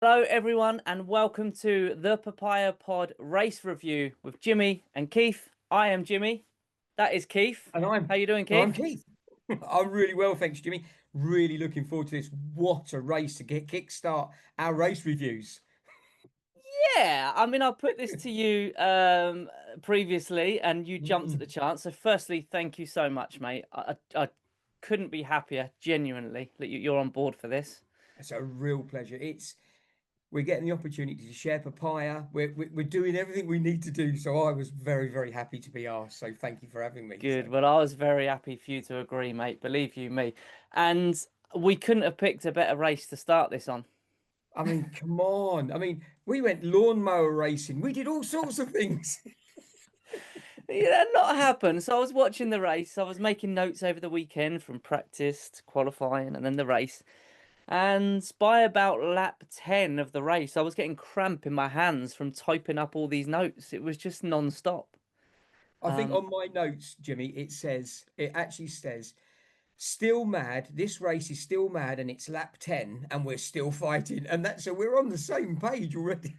Hello, everyone, and welcome to the Papaya Pod race review with Jimmy and Keith. I am Jimmy. That is Keith. And How you doing, I'm Keith? Keith. I'm really well, thanks, Jimmy. Really looking forward to this. What a race to get kickstart our race reviews. Yeah, I put this to you previously, and you jumped at the Mm, chance. So, firstly, thank you so much, mate. I couldn't be happier, genuinely, that you're on board for this. it's a real pleasure. We're getting the opportunity to share papaya. We're doing everything we need to do. So I was very, very happy to be asked. So thank you for having me. So Good. Well, I was very happy for you to agree, mate. Believe you me. And we couldn't have picked a better race to start this on. I mean, come on. I mean, we went lawnmower racing. We did all sorts of things. Yeah, that not happened. So I was watching the race. I was making notes over the weekend from practice to qualifying and then the race. And by about lap 10 of the race, I was getting cramp in my hands from typing up all these notes. It was just non-stop. I think Um, on my notes, Jimmy, it actually says still mad. This race is still mad, and it's lap 10, and we're still fighting. And that's so we're on the same page already.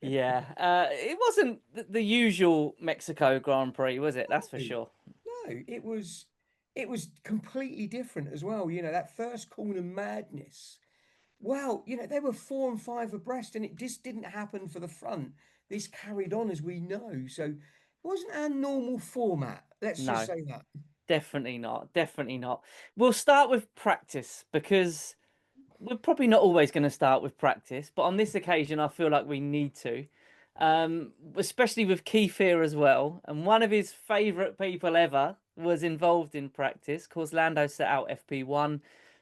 yeah, it wasn't the usual Mexico Grand Prix, was it? That's for No, sure. it was completely different as well. That first corner madness. Well, they were four and five abreast, and it just didn't happen for the front. This carried on as we know. So it wasn't our normal format. Let's just No, say that. definitely not. Definitely not. We'll start with practice because we're probably not always going to start with practice, but on this occasion, I feel like we need to, especially with Keith here as well. And one of his favourite people ever was involved in practice. Of course, Lando set out FP1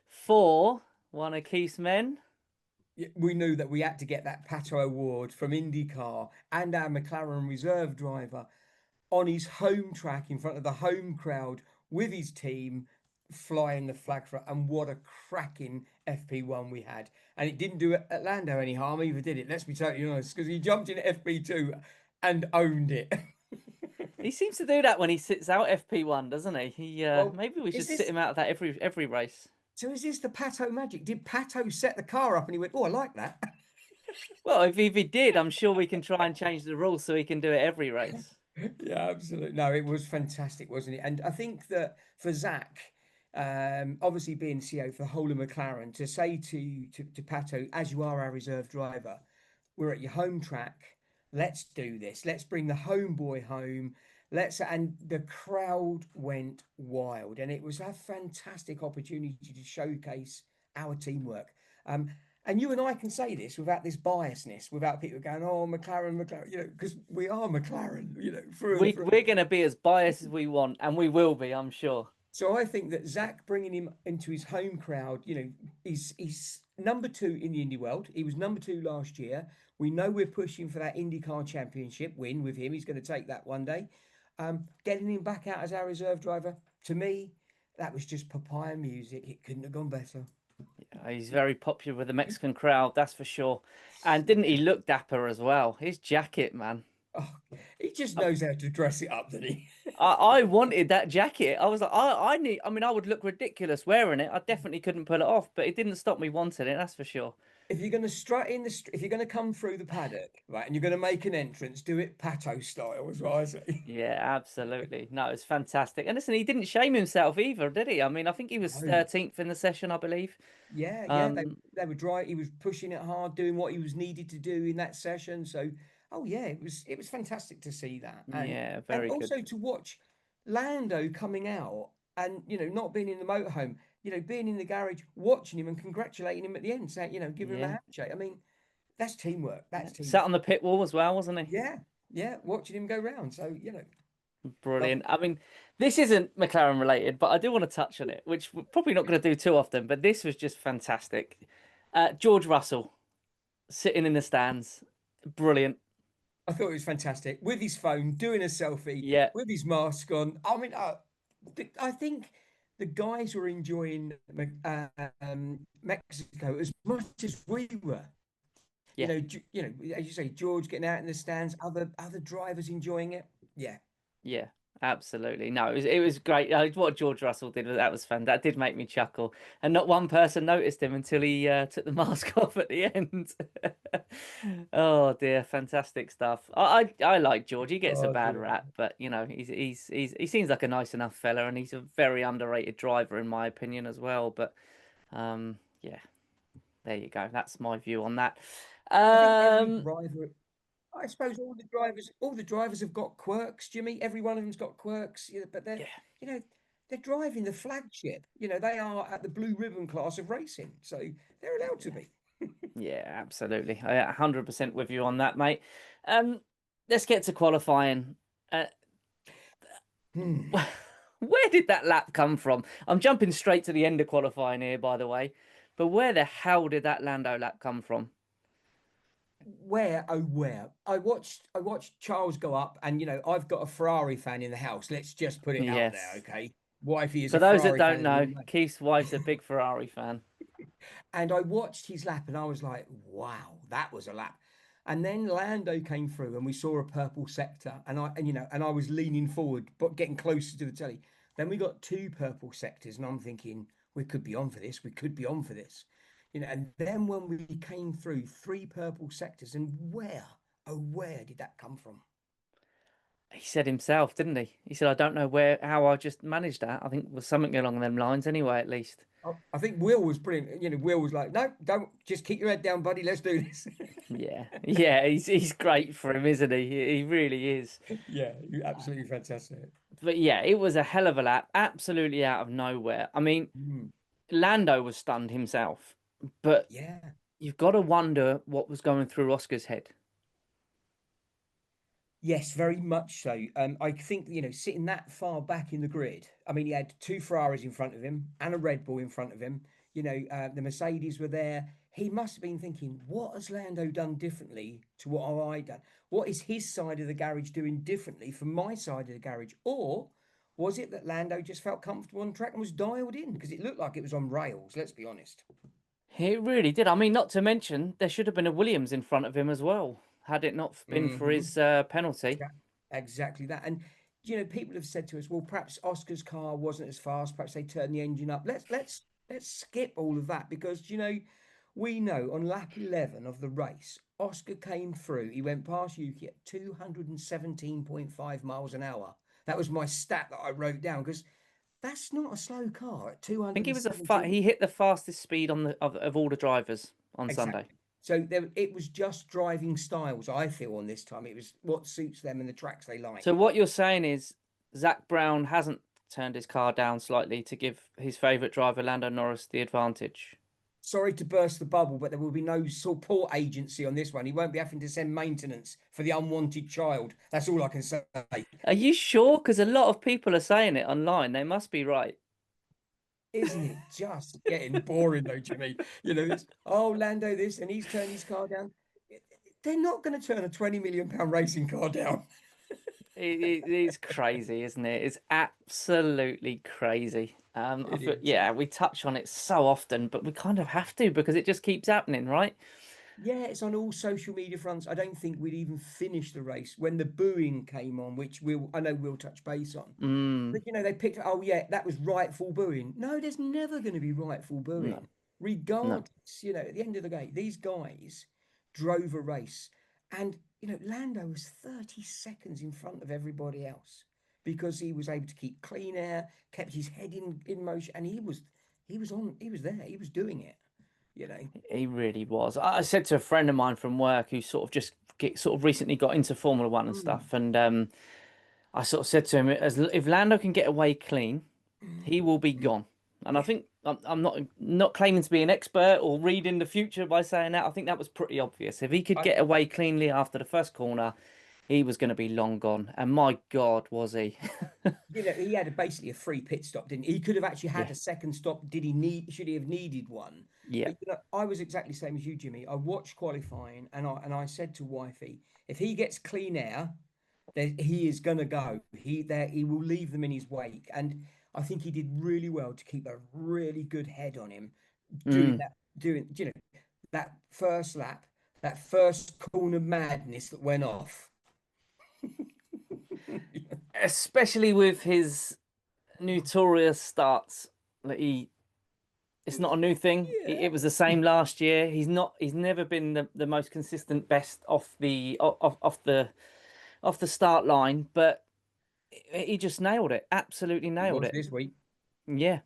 for one of Keith's men. We knew that we had to get that Pato Award from IndyCar and our McLaren reserve driver on his home track in front of the home crowd with his team flying the flag for it. And what a cracking FP1 we had. And it didn't do Lando any harm either, did it? Let's be totally honest, because he jumped in FP2 and owned it. He seems to do that when he sits out FP1, doesn't he? Well, Maybe we is should sit this him out of that every race. is this the Pato magic? Did Pato set the car up and he went, "Oh, I like that"? Well, if he did, I'm sure we can try and change the rules so he can do it every race. Yeah, absolutely. No, it was fantastic, wasn't it? And I think that for Zach, obviously being CEO for the whole of McLaren, to say to Pato, as you are our reserve driver, we're at your home track. Let's do this. Let's bring the homeboy home. And the crowd went wild, and it was a fantastic opportunity to showcase our teamwork. Um, and you and I can say this without this biasness, without people going, "Oh, McLaren, McLaren," because we are McLaren, through and through. We're going to be as biased as we want, and we will be, I'm sure. So I think that Zach bringing him into his home crowd, he's number two in the Indy world. He was number two last year. We know we're pushing for that IndyCar Championship win with him. He's going to take that one day. Getting him back out as our reserve driver, to me, that was just papaya music. It couldn't have gone better. He's very popular with the Mexican crowd, that's for sure. And didn't he look dapper as well? His jacket, man. Oh, he just I, knows how to dress it up, doesn't he? I wanted that jacket. I was like, I would look ridiculous wearing it. I definitely couldn't pull it off, but it didn't stop me wanting it, that's for sure. If you're going to strut in if you're going to come through the paddock, right, and you're going to make an entrance, do it Pato style, is what I say. Yeah, absolutely. No, it's fantastic. And listen, he didn't shame himself either, did he? I think he was No. 13th in the session, I believe. Yeah. They Um, they were dry. He was pushing it hard, doing what he was needed to do in that session. So, oh yeah, it was fantastic to see that, yeah, and very good. also to watch Lando coming out and not being in the motorhome, being in the garage, watching him and congratulating him at the end, saying giving him a Yeah, handshake. I mean, that's teamwork. yeah. That's Sat teamwork. on the pit wall as well, wasn't he? Yeah, yeah, watching him go round. So Brilliant. lovely. This isn't McLaren related, but I do want to touch on it, which we're probably not going to do too often, but this was just fantastic. George Russell sitting in the stands. Brilliant. I thought it was fantastic with his phone, doing a selfie Yeah, with his mask on. I mean, I think the guys were enjoying Mexico as much as we were. yeah, As you say, George getting out in the stands, other drivers enjoying it. Yeah, yeah. Absolutely. No, it was great. What George Russell did, that was fun. That did make me chuckle. And not one person noticed him until he took the mask off at the end. Oh dear, fantastic stuff. I like George. He gets a Oh bad dear. rap, but he seems like a nice enough fella, and he's a very underrated driver in my opinion as well. But yeah, there you go. That's my view on that. I think every Um, driver, I suppose all the drivers have got quirks, Jimmy. Every one of them's got quirks, but yeah. you know, they're driving the flagship. They are at the blue ribbon class of racing, so they're allowed to be. Yeah, absolutely. I 100% with you on that, mate. Um, let's get to qualifying. Uh, Hmm. where did that lap come from? I'm jumping straight to the end of qualifying here, by the way. But where the hell did that Lando lap come from? Where, oh where? I watched Charles go up, and I've got a Ferrari fan in the house. Let's just put it out there, Yes. okay? Wifey is For a those that Ferrari don't fan, as we know, all know. Keith's wife's a big Ferrari fan. And I watched his lap and I was like, wow, that was a lap. And then Lando came through and we saw a purple sector and I was leaning forward but getting closer to the telly. Then we got two purple sectors and I'm thinking we could be on for this. We could be on for this. And then when we came through three purple sectors and where did that come from? He said himself, didn't he? He said, I don't know how I just managed that. I think it was something along them lines anyway, at least. I think Will was brilliant. Will was like, no, don't just keep your head down, buddy. Let's do this. Yeah. Yeah, he's great for him, isn't he? He really is. Yeah, absolutely fantastic. But yeah, it was a hell of a lap, absolutely out of nowhere. I mean, Mm, Lando was stunned himself, but yeah. you've got to wonder what was going through Oscar's head. Yes, very much so. I think, sitting that far back in the grid, I mean, he had two Ferraris in front of him and a Red Bull in front of him. The Mercedes were there. He must have been thinking, what has Lando done differently to what have I done? What is his side of the garage doing differently from my side of the garage? Or was it that Lando just felt comfortable on track and was dialed in? Because it looked like it was on rails, let's be honest. It really did. I mean, not to mention, there should have been a Williams in front of him as well, had it not been for Hmm. his penalty. Exactly that. And people have said to us, well, perhaps Oscar's car wasn't as fast. Perhaps they turned the engine up. Let's skip all of that because we know on lap 11 of the race, Oscar came through. He went past Yuki at 217.5 miles an hour. That was my stat that I wrote down because that's not a slow car at I think 217. he hit the fastest speed of all the drivers on Sunday. Exactly. So it was just driving styles, I feel, on this time. It was what suits them and the tracks they So like. what you're saying is Zach Brown hasn't turned his car down slightly to give his favourite driver Lando Norris the advantage. Sorry to burst the bubble, but there will be no support agency on this one. He won't be having to send maintenance for the unwanted child. That's all I can say. Are you sure? Because a lot of people are saying it online. They must be right. Isn't it just getting boring though, Jimmy? It's, oh, Lando this, and he's turned his car down. They're not going to turn a 20 million pound racing car down. It is crazy, isn't it? It's absolutely crazy. I It feel, is. yeah, we touch on it so often, but we kind of have to because it just keeps happening, right? Yeah, it's on all social media fronts. I don't think we'd even finish the race when the booing came on, which I know we'll touch base on. Mm, But they picked, oh yeah, that was rightful booing. No, there's never going to be rightful no, booing. no. Regardless, at the end of the day, these guys drove a race. And, Lando was 30 seconds in front of everybody else because he was able to keep clean air, kept his head in motion, and he was there, he was doing it, you know. He really was. I said to a friend of mine from work who sort of recently got into Formula One and Mm, stuff, and I sort of said to him, as if Lando can get away clean, he will be mm. gone. And I Yeah. think I'm not claiming to be an expert or reading the future by saying that. I think that was pretty obvious. If he could I, get away cleanly after the first corner, he was going to be long gone. And my God, was he? he had basically a free pit stop, didn't he? He could have actually had Yeah, a second stop. Should he have needed one? yeah. But I was exactly the same as you, Jimmy. I watched qualifying and I said to wifey, if he gets clean air, then he is gonna go. He will leave them in his wake. And I think he did really well to keep a really good head on him, doing Mm. that, doing that first lap, that first corner madness that went off. especially with his notorious starts. That it's not a new thing. It Yeah. was the same last year. He's never been the most consistent best off the start line, but he just nailed it. Absolutely He nailed was it. this week. Yeah.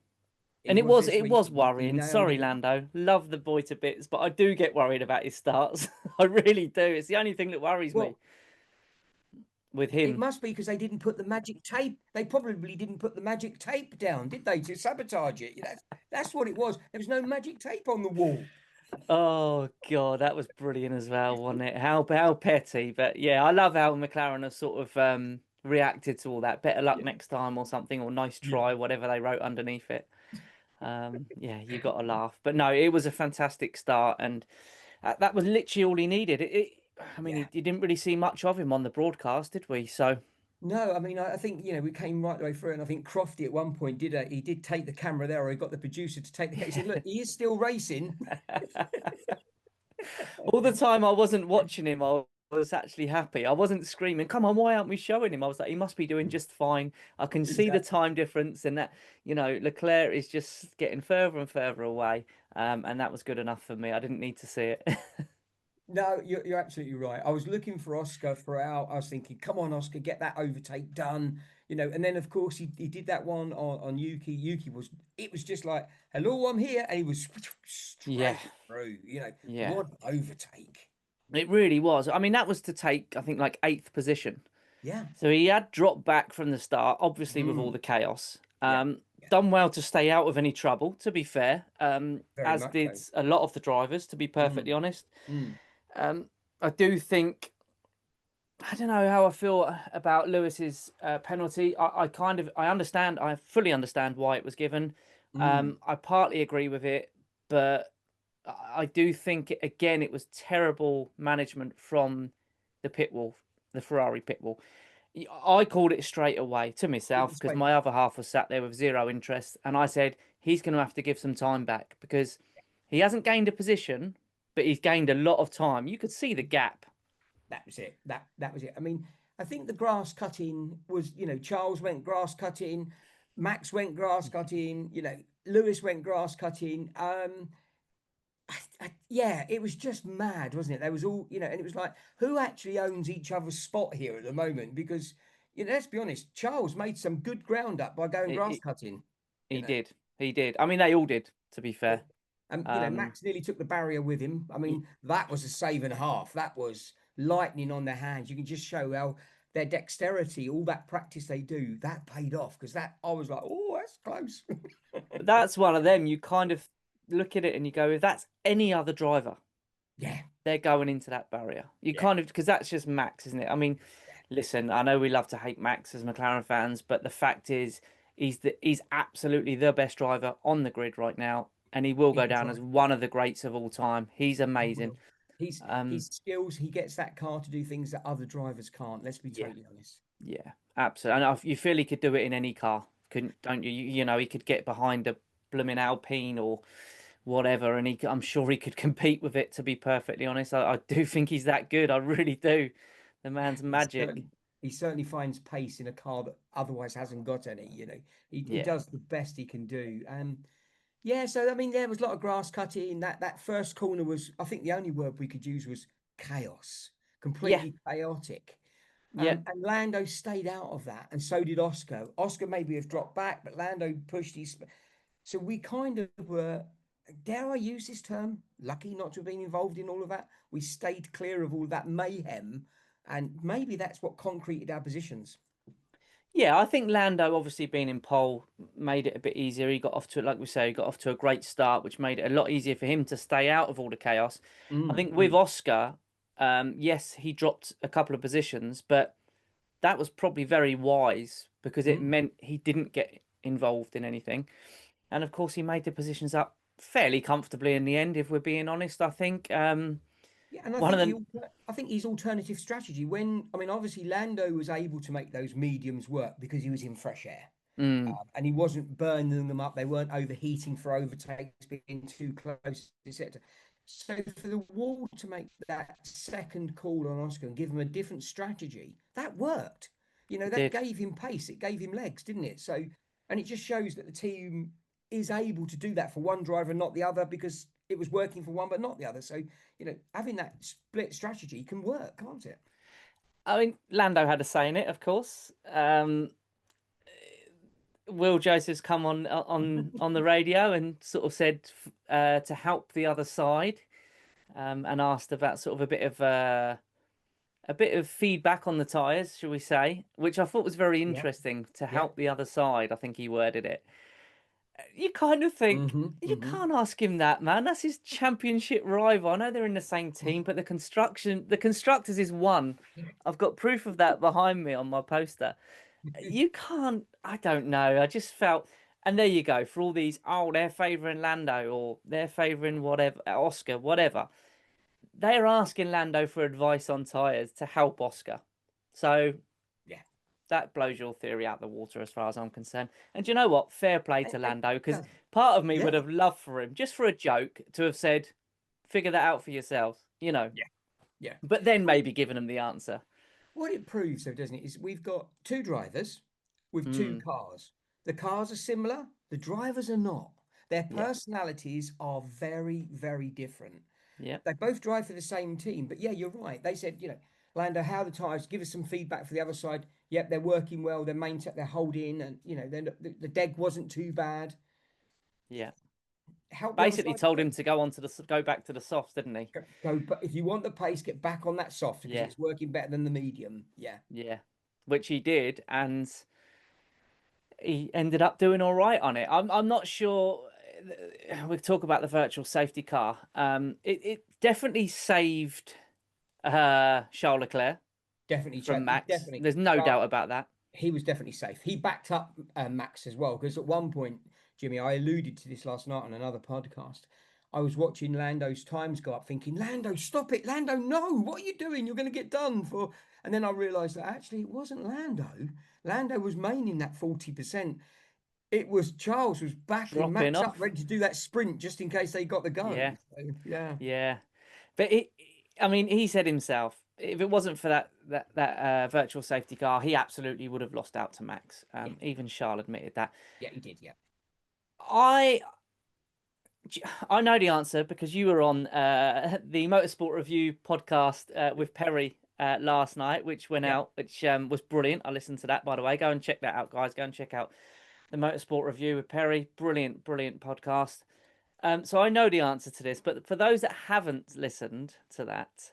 He And was this it week. was He worrying. nailed Sorry, it. Lando. Love the boy to bits, but I do get worried about his starts. I really do. It's the only thing that worries me Well, with it him. must be because they didn't put the magic tape. They probably didn't put the magic tape down, did they, to sabotage it? That's what it was. There was no magic tape on the wall. Oh God, that was brilliant as well, wasn't it? How petty, but yeah, I love how McLaren has sort of reacted to all that. Better luck Yeah, next time or something, or nice yeah. try, whatever they wrote underneath it. Yeah, you got to laugh. But no, it was a fantastic start, and that was literally all he needed. I mean, Yeah. he didn't really see much of him on the broadcast, did we? So No, I mean, I think, we came right the way through, and I think Crofty at one point he did take the camera there, or he got the producer to take the. He said, "Look, he is still racing." all the time I wasn't watching him, I was actually happy. I wasn't screaming, "Come on, why aren't we showing him?" I was like, "He must be doing just fine." I can see the Exactly. time difference, and that Leclerc is just getting further and further away, and that was good enough for me. I didn't need to see it. No, you're absolutely right. I was looking for Oscar throughout. I was thinking, come on, Oscar, get that overtake done. And then of course he did that one on Yuki. Yuki it was just like, hello, I'm here. And he was Yeah, straight through, yeah, what overtake. it really was. I mean, that was to take, I think, like eighth position. Yeah. So he had dropped back from the start, obviously with all Mm, the chaos. yeah. Yeah. Done well to stay out of any trouble, to be fair. Very As much did so. a lot of the drivers, to be perfectly Mm, honest. mm, Um, I do think I don't know how I feel about Lewis's penalty. I understand, I fully understand why it was given. mm. I partly agree with it, but I do think again it was terrible management from the pit wall, the Ferrari pit wall. I called it straight away to myself It's because like, my other half was sat there with zero interest, and I said he's going to have to give some time back because he hasn't gained a position, but he's gained a lot of time. You could see the gap. that was it. That was it. I mean, I think the grass cutting was, Charles went grass cutting, Max went grass cutting, Lewis went grass cutting. Yeah, it was just mad, wasn't it? There was all, and it was like, who actually owns each other's spot here at the moment? Because, let's be honest, Charles made some good ground up by going It, grass it, cutting, you he know. did, he did. I mean, they all did, to be Yeah. fair. Um, Max nearly took the barrier with him. I y- mean, that was a save and a half. That was lightning on their hands. You can just show how their dexterity, all that practice they do, that paid off. Because that I was like, oh, that's close. but that's one of them. You kind of look at it and you go, if that's any other driver, Yeah, they're going into that barrier. You yeah, kind of because that's just Max, isn't it? I mean, yeah. listen, I know we love to hate Max as McLaren fans, but the fact is, he's absolutely the best driver on the grid right now, and he will He go can down as drive. one of the greats of all time. He's He amazing. will. His Um, skills. He gets that car to do things that other drivers can't. Let's be yeah, totally honest. yeah, absolutely. And you feel he could do it in any car, couldn't? Don't you? You know, he could get behind a blooming Alpine or whatever, and I'm sure he could compete with it. To be perfectly honest, I do think he's that good. I really do. The Yeah, man's magic. he certainly finds pace in a car that otherwise hasn't got any. He Yeah, does the best he can do. Yeah, so I mean, there was a lot of grass cutting. That first corner was, I think, the only word we could use was chaos, yeah, completely chaotic. yeah, And Lando stayed out of that, and so did Oscar. Oscar maybe have dropped back, but Lando pushed his. So we kind of were, dare I use this term, lucky not to have been involved in all of that. We stayed clear of all that mayhem, and maybe that's what concreted our positions. yeah. I think Lando, obviously being in pole, made it a bit easier. He got off to, like we say, he got off to a great start, which made it a lot easier for him to stay out of all the chaos. I Mm, think with mm, Oscar, yes, he dropped a couple of positions, but that was probably very wise because it mm. meant he didn't get involved in anything. And of course, he made the positions up fairly comfortably in the end, if we're being honest. I think Yeah, and I one of think the I think his alternative strategy, when I meing, obviously Lando was able to make those mediums work because he was in fresh air. mm, And he wasn't burning them up. They weren't overheating for overtakes, being too close, etc. So for the wall to make that second call on Oscar and give him a different strategy, that worked. You know, It that did. gave him pace, it gave him legs, didn't it? So, and it just shows that the team is able to do that for one driver and not the other because it was working for one but not the other. So, having that split strategy can work, can't it? I mean, Lando had a say in it, of course. Will Joseph's come on the radio and sort of said to help the other side, and asked about sort of a bit of feedback on the tyres, shall we say, which I thought was very Yeah, interesting. To yeah. help the other side, I think he worded it. You kind of think Mm-hmm. you Mm-hmm. can't ask him that, man. That's his championship rival. I know they're in the same team, but the constructors is one. I've got proof of that behind me on my poster. You can't. I don't know. I just felt, and there you go. For all these, oh, they're favouring Lando or they're favouring whatever Oscar, whatever. They're asking Lando for advice on tyres to help Oscar. So Yeah. that blows your theory out the water as far as I'm concerned. And do you know what? Fair play to I- Lando, because no, part of me would yeah. have loved for him, just for a joke, to have said, figure that out for yourselves, you know. Yeah. Yeah. But then Well, maybe given him the answer. what it proves, though, doesn't it, is we've got two drivers with two Hmm. cars. The cars are similar, the drivers are not. Their Yeah. personalities are very, very different. Yeah. They both drive for the same team, but yeah, you're right. They said, Lando, how are the tires? Give us some feedback for the other side. Yep, they're working well. They're holding, and the deg wasn't too bad. Yeah. Help the other Basically side. told him to go back to the softs, didn't he? Go, but if you want the pace, get back on that soft because Yeah. it's working better than the medium. Yeah, Yeah. Which he did, and he ended up doing all right on it. I'm not sure. We'll talk about the virtual safety car. It definitely saved Charles Leclerc definitely from check. Max. Definitely, There's no Charles. doubt about that. He was definitely safe. He backed up Max as well because at one point, Jimmy, I alluded to this last night on another podcast. I was watching Lando's times go up, thinking, Lando, stop it, Lando, no, what are you doing? You're going to get done for. And then I realised that actually it wasn't Lando. Lando was maining that 40%. It was Charles was backing Dropping Max up, off. ready to do that sprint just in case they got the go. Yeah, So, yeah, yeah. But I mean, he said himself, if it wasn't for that virtual safety car, he absolutely would have lost out to Max. yeah, Even Charles admitted that. yeah, he did. Yeah, I I know the answer because you were on the Motorsport Review podcast with Perry last night, which went yeah. out, which was brilliant. I listened to that, by the way. Go and check that out, guys. Go and check out the Motorsport Review with Perry. Brilliant, brilliant podcast. So I know the answer to this, but for those that haven't listened to that,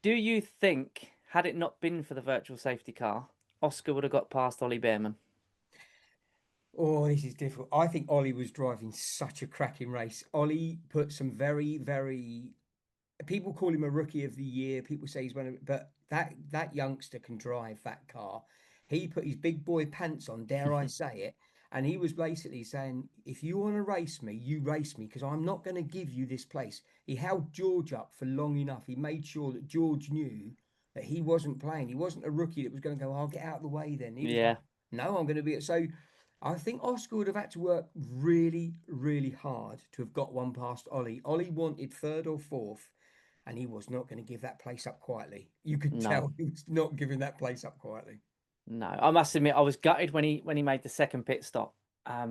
do you think, had it not been for the virtual safety car, Oscar would have got past Ollie Bearman? Oh, this is difficult. I think Ollie was driving such a cracking race. Ollie put some very, very. People call him a rookie of the year. People say he's one of, but that youngster can drive that car. He put his big boy pants on, dare I say it, and he was basically saying, "If you want to race me, you race me, because I'm not going to give you this place." He held George up for long enough. He made sure that George knew that he wasn't playing. He wasn't a rookie that was going to go, "I'll get out of the way." Then he was like, Yeah, "No, I'm going to be." So I think Oscar would have had to work really, really hard to have got one past Ollie. Ollie wanted third or fourth, and he was not going to give that place up quietly. You could no. tell he was not giving that place up quietly. No, I must admit I was gutted when he made the second pit stop. Yeah.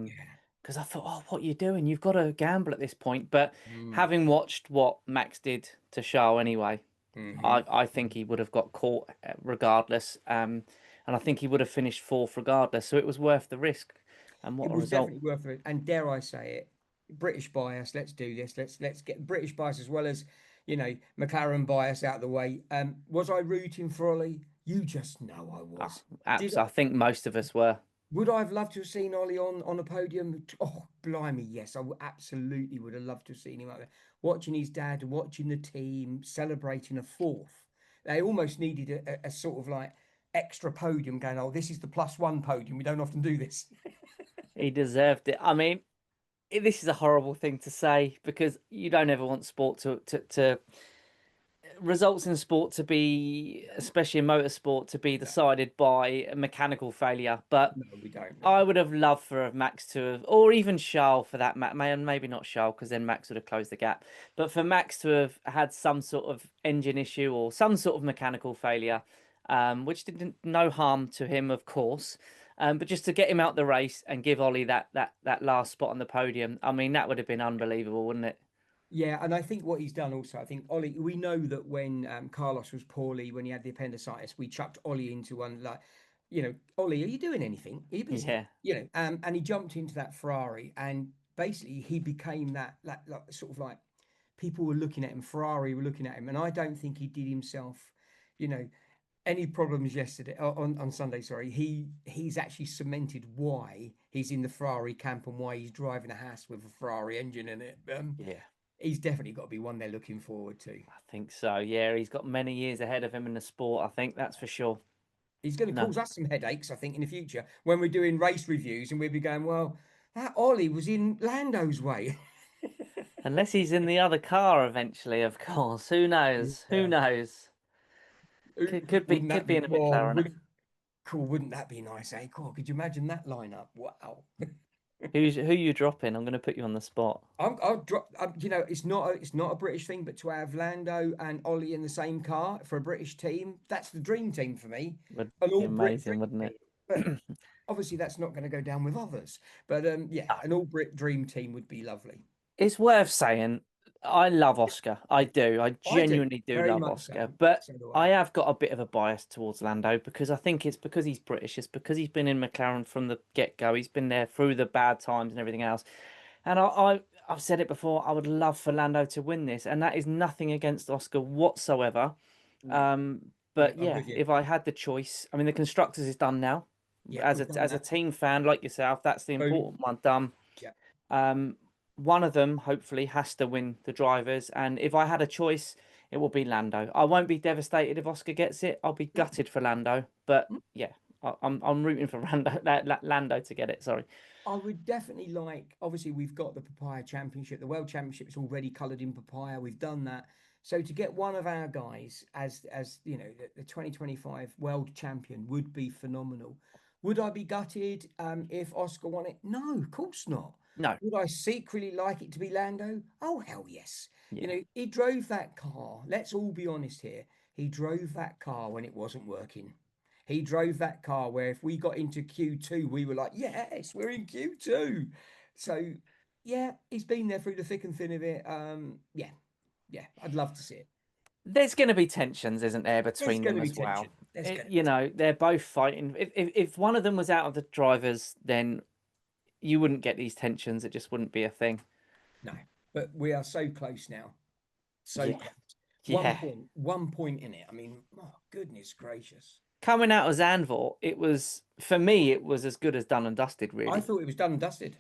Because I thought, oh, what are you doing? You've got to gamble at this point. But Mm. having watched what Max did to Charles anyway, Hmm. I think he would have got caught regardless. And I think he would have finished fourth regardless. So it was worth the risk. And what It a was result. definitely worth it. And dare I say it, British bias. Let's do this. Let's get British bias as well as McLaren bias out of the way. Was I rooting for Ollie? You just know I Oh, was. Did I think most of us were. Would I have loved to have seen Ollie on a podium? Oh, blimey, yes. Absolutely would have loved to have seen him up there. Watching his dad, watching the team, celebrating a fourth. They almost needed a sort of like extra podium going, oh, this is the +1 podium. We don't often do this. He deserved it. I mean, this is a horrible thing to say because you don't ever want sport to results in sport to be, especially in motorsport, to be No, decided by a mechanical failure. But no, we don't. No. I would have loved for Max to have, or even Charles for that, maybe not Charles, because then Max would have closed the gap. But for Max to have had some sort of engine issue or some sort of mechanical failure, which didn't no harm to him, of course. But just to get him out the race and give Ollie that last spot on the podium, I mean, that would have been unbelievable, wouldn't it? Yeah, and I think what he's done also, I think Ollie, we know that when Carlos was poorly, when he had the appendicitis, we chucked Ollie into one like, Ollie, are you doing anything? Are you busy? Yeah, And he jumped into that Ferrari, and basically he became that like, sort of like people were looking at him, Ferrari were looking at him, and I don't think he did himself, you know, any problems yesterday on Sunday. Sorry, he's actually cemented why he's in the Ferrari camp and why he's driving a Haas with a Ferrari engine in it. yeah, He's definitely got to be one they're looking forward to. I think so. Yeah, he's got many years ahead of him in the sport. I think that's for sure. He's going to No, cause us some headaches, I think, in the future when we're doing race reviews and we'll be going, well, that Ollie was in Lando's way. unless he's in the other car eventually, of course. Who knows? Who Yeah. knows? Could be Wouldn't could that be be, in a well, McLaren. wouldn't, cool, wouldn't that be nice, eh? Cool. Could you imagine that lineup? Wow. Who you dropping? I'm going to put you on the spot. I'll drop. It's not a British thing, but to have Lando and Ollie in the same car for a British team, that's the dream team for me. Would An be all Brit amazing, dream wouldn't team. it? But obviously, that's not going to go down with others. But yeah, an all Brit dream team would be lovely. It's worth saying, I love Oscar. I do. I I do genuinely do very love much so. Oscar. But So do I I. have got a bit of a bias towards Lando because I think it's because he's British. It's because he's been in McLaren from the get-go. He's been there through the bad times and everything else. And I've said it before, I would love for Lando to win this. And that is nothing against Oscar whatsoever. No, But I'm yeah, with you. if I had the choice, I mean, the constructors is done now. Yeah, As we've done a that. team fan like yourself, that's the Boom. important one done. Yeah. Um, one of them hopefully has to win the drivers, and if I had a choice, it will be Lando. I won't be devastated if Oscar gets it. I'll be gutted for Lando, but yeah, I'm rooting for Lando to get it. Sorry. I would definitely like, obviously, we've got the Papaya Championship. The World Championship's already coloured in Papaya. We've done that. So to get one of our guys as the 2025 world champion would be phenomenal. Would I be gutted if Oscar won it? No, of course not. No. Would I secretly like it to be Lando? Oh, hell yes. Yeah. He drove that car. Let's all be honest here. He drove that car when it wasn't working. He drove that car where if we got into Q2, we were like, yes, we're in Q2. So, yeah, he's been there through the thick and thin of it. Yeah, I'd love to see it. There's going to be tensions, isn't there, There's between going them to be as well? tension. There's going to be You know, they're both fighting. If one of them was out of the drivers, then you wouldn't get these tensions. It just wouldn't be a thing. no, but we are so close now. So Yeah. close. Yeah. 1 point in it. I mean, oh, goodness gracious. Coming out of Zandvoort, it was for me, it was as good as done and dusted, I really. thought it was done and dusted.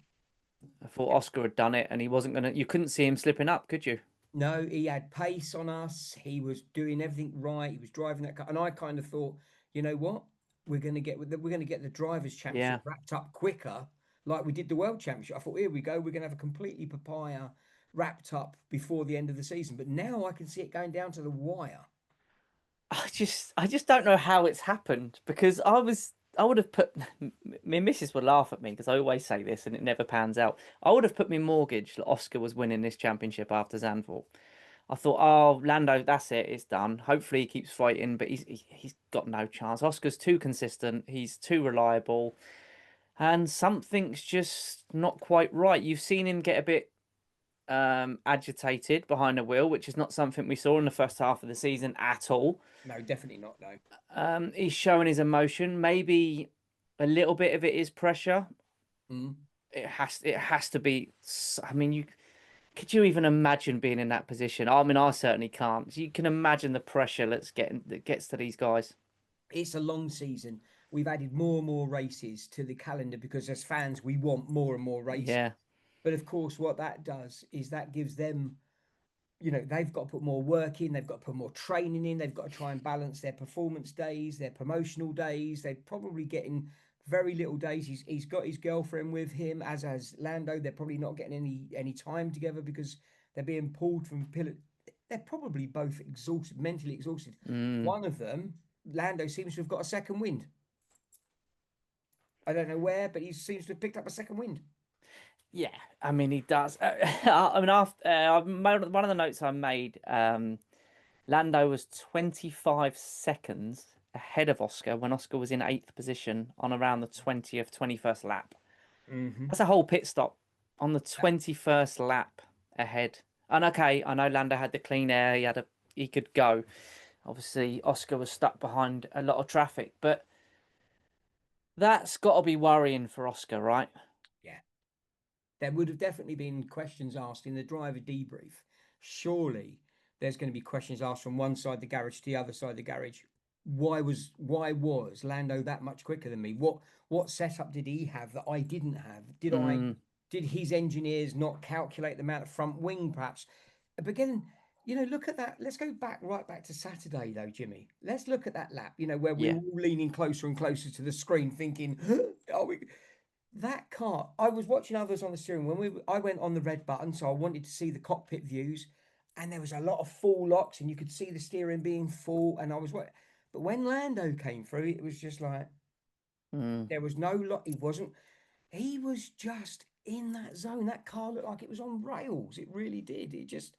I thought Yeah. Oscar had done it and he wasn't gonna you couldn't see him slipping up, could you? No, he had pace on us. He was doing everything right. He was driving that car, and I kind of thought, you know what, we're going to get the drivers' championship Yeah. wrapped up quicker, like we did the world championship. I thought, here we go, we're going to have a completely Papaya wrapped up before the end of the season. But now I can see it going down to the wire. I just don't know how it's happened because I would have put my missus would laugh at me because I always say this and it never pans out. I would have put my mortgage that Oscar was winning this championship after Zandvoort. I thought, oh, Lando, that's it, it's done. Hopefully he keeps fighting, but he's got no chance. Oscar's too consistent, he's too reliable, and something's just not quite right. You've seen him get a bit agitated behind the wheel, which is not something we saw in the first half of the season at all. No, definitely not. No. He's showing his emotion. Maybe a little bit of it is pressure. Mm. It has to be. I mean, you could you even imagine being in that position? I mean, I certainly can't. You can imagine the pressure that gets to these guys. It's a long season. We've added more and more races to the calendar because as fans, we want more and more races. Yeah. But of course, what that does is that gives them, they've got to put more work in, they've got to put more training in, they've got to try and balance their performance days, their promotional days. They're probably getting very little days. He's got his girlfriend with him, as has Lando. They're probably not getting any time together because they're being pulled from pillar. They're probably both exhausted, mentally exhausted. Mm. One of them, Lando, seems to have got a second wind. I don't know where, but he seems to have picked up a second wind. Yeah. I mean, he does. I mean, after one of the notes I made, Lando was 25 seconds ahead of Oscar when Oscar was in eighth position on around the 20th, 21st lap. Hmm. That's a whole pit stop on the 21st lap ahead. And okay, I know Lando had the clean air, he could go. Obviously, Oscar was stuck behind a lot of traffic, but that's got to be worrying for Oscar, right? Yeah. There would have definitely been questions asked in the driver debrief. Surely there's going to be questions asked from one side of the garage to the other side of the garage. Why was Lando that much quicker than me? What setup did he have that I didn't have? Mm, Did his engineers not calculate the amount of front wing perhaps? But again, look at that. Let's go right back to Saturday though, Jimmy. Let's look at that lap, where we yeah. were all leaning closer and closer to the screen thinking, are we that car, I was watching others on the steering when I went on the red button, so I wanted to see the cockpit views, and there was a lot of full locks, and you could see the steering being full, and but when Lando came through, it was just like Mm. there was no lock. He was just in that zone. That car looked like it was on rails. It really did. It just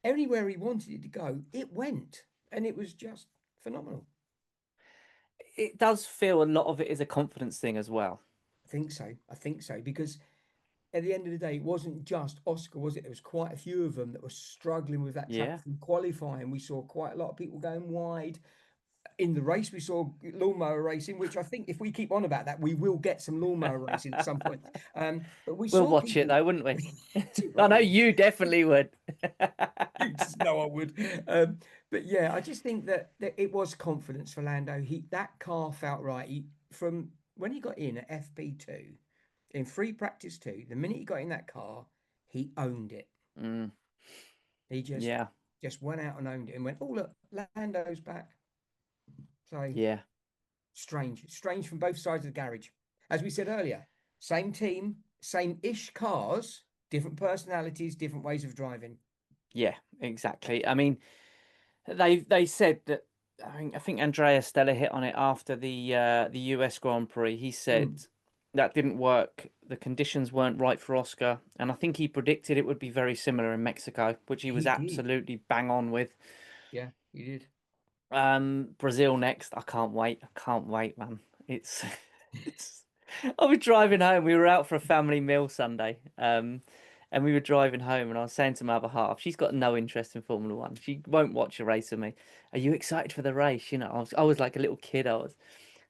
anywhere he wanted it to go, it went, and it was just phenomenal. It does feel a lot of it is a confidence thing as well. I think so. I think so because at the end of the day, it wasn't just Oscar, was it? There was quite a few of them that were struggling with that track Yeah. from qualifying. We saw quite a lot of people going wide. In the race, we saw lawnmower racing, which I think if we keep on about that, we will get some lawnmower racing at some point. But we We'll saw watch it people. though, wouldn't we? Too I know right, you definitely would. you just know I would. But yeah, I just think that it was confidence for Lando. That car felt right. From when he got in at FP2 in free practice two, the minute he got in that car, he owned it. Mm, He yeah, just went out and owned it and went, oh look, Lando's back. So yeah, strange from both sides of the garage. As we said earlier, same team, same-ish cars, different personalities, different ways of driving. yeah, exactly. I mean, they said that I think Andrea Stella hit on it after the US Grand Prix. He said Mm, that didn't work. The conditions weren't right for Oscar, and I think he predicted it would be very similar in Mexico, which he was he did. absolutely bang on with. Yeah, he did. Brazil next. I can't wait. I can't wait, man. It's, it's I was driving home. We were out for a family meal Sunday. And we were driving home, and I was saying to my other half, she's got no interest in Formula One. She won't watch a race with me. Are you excited for the race? I was like a little kid. I was,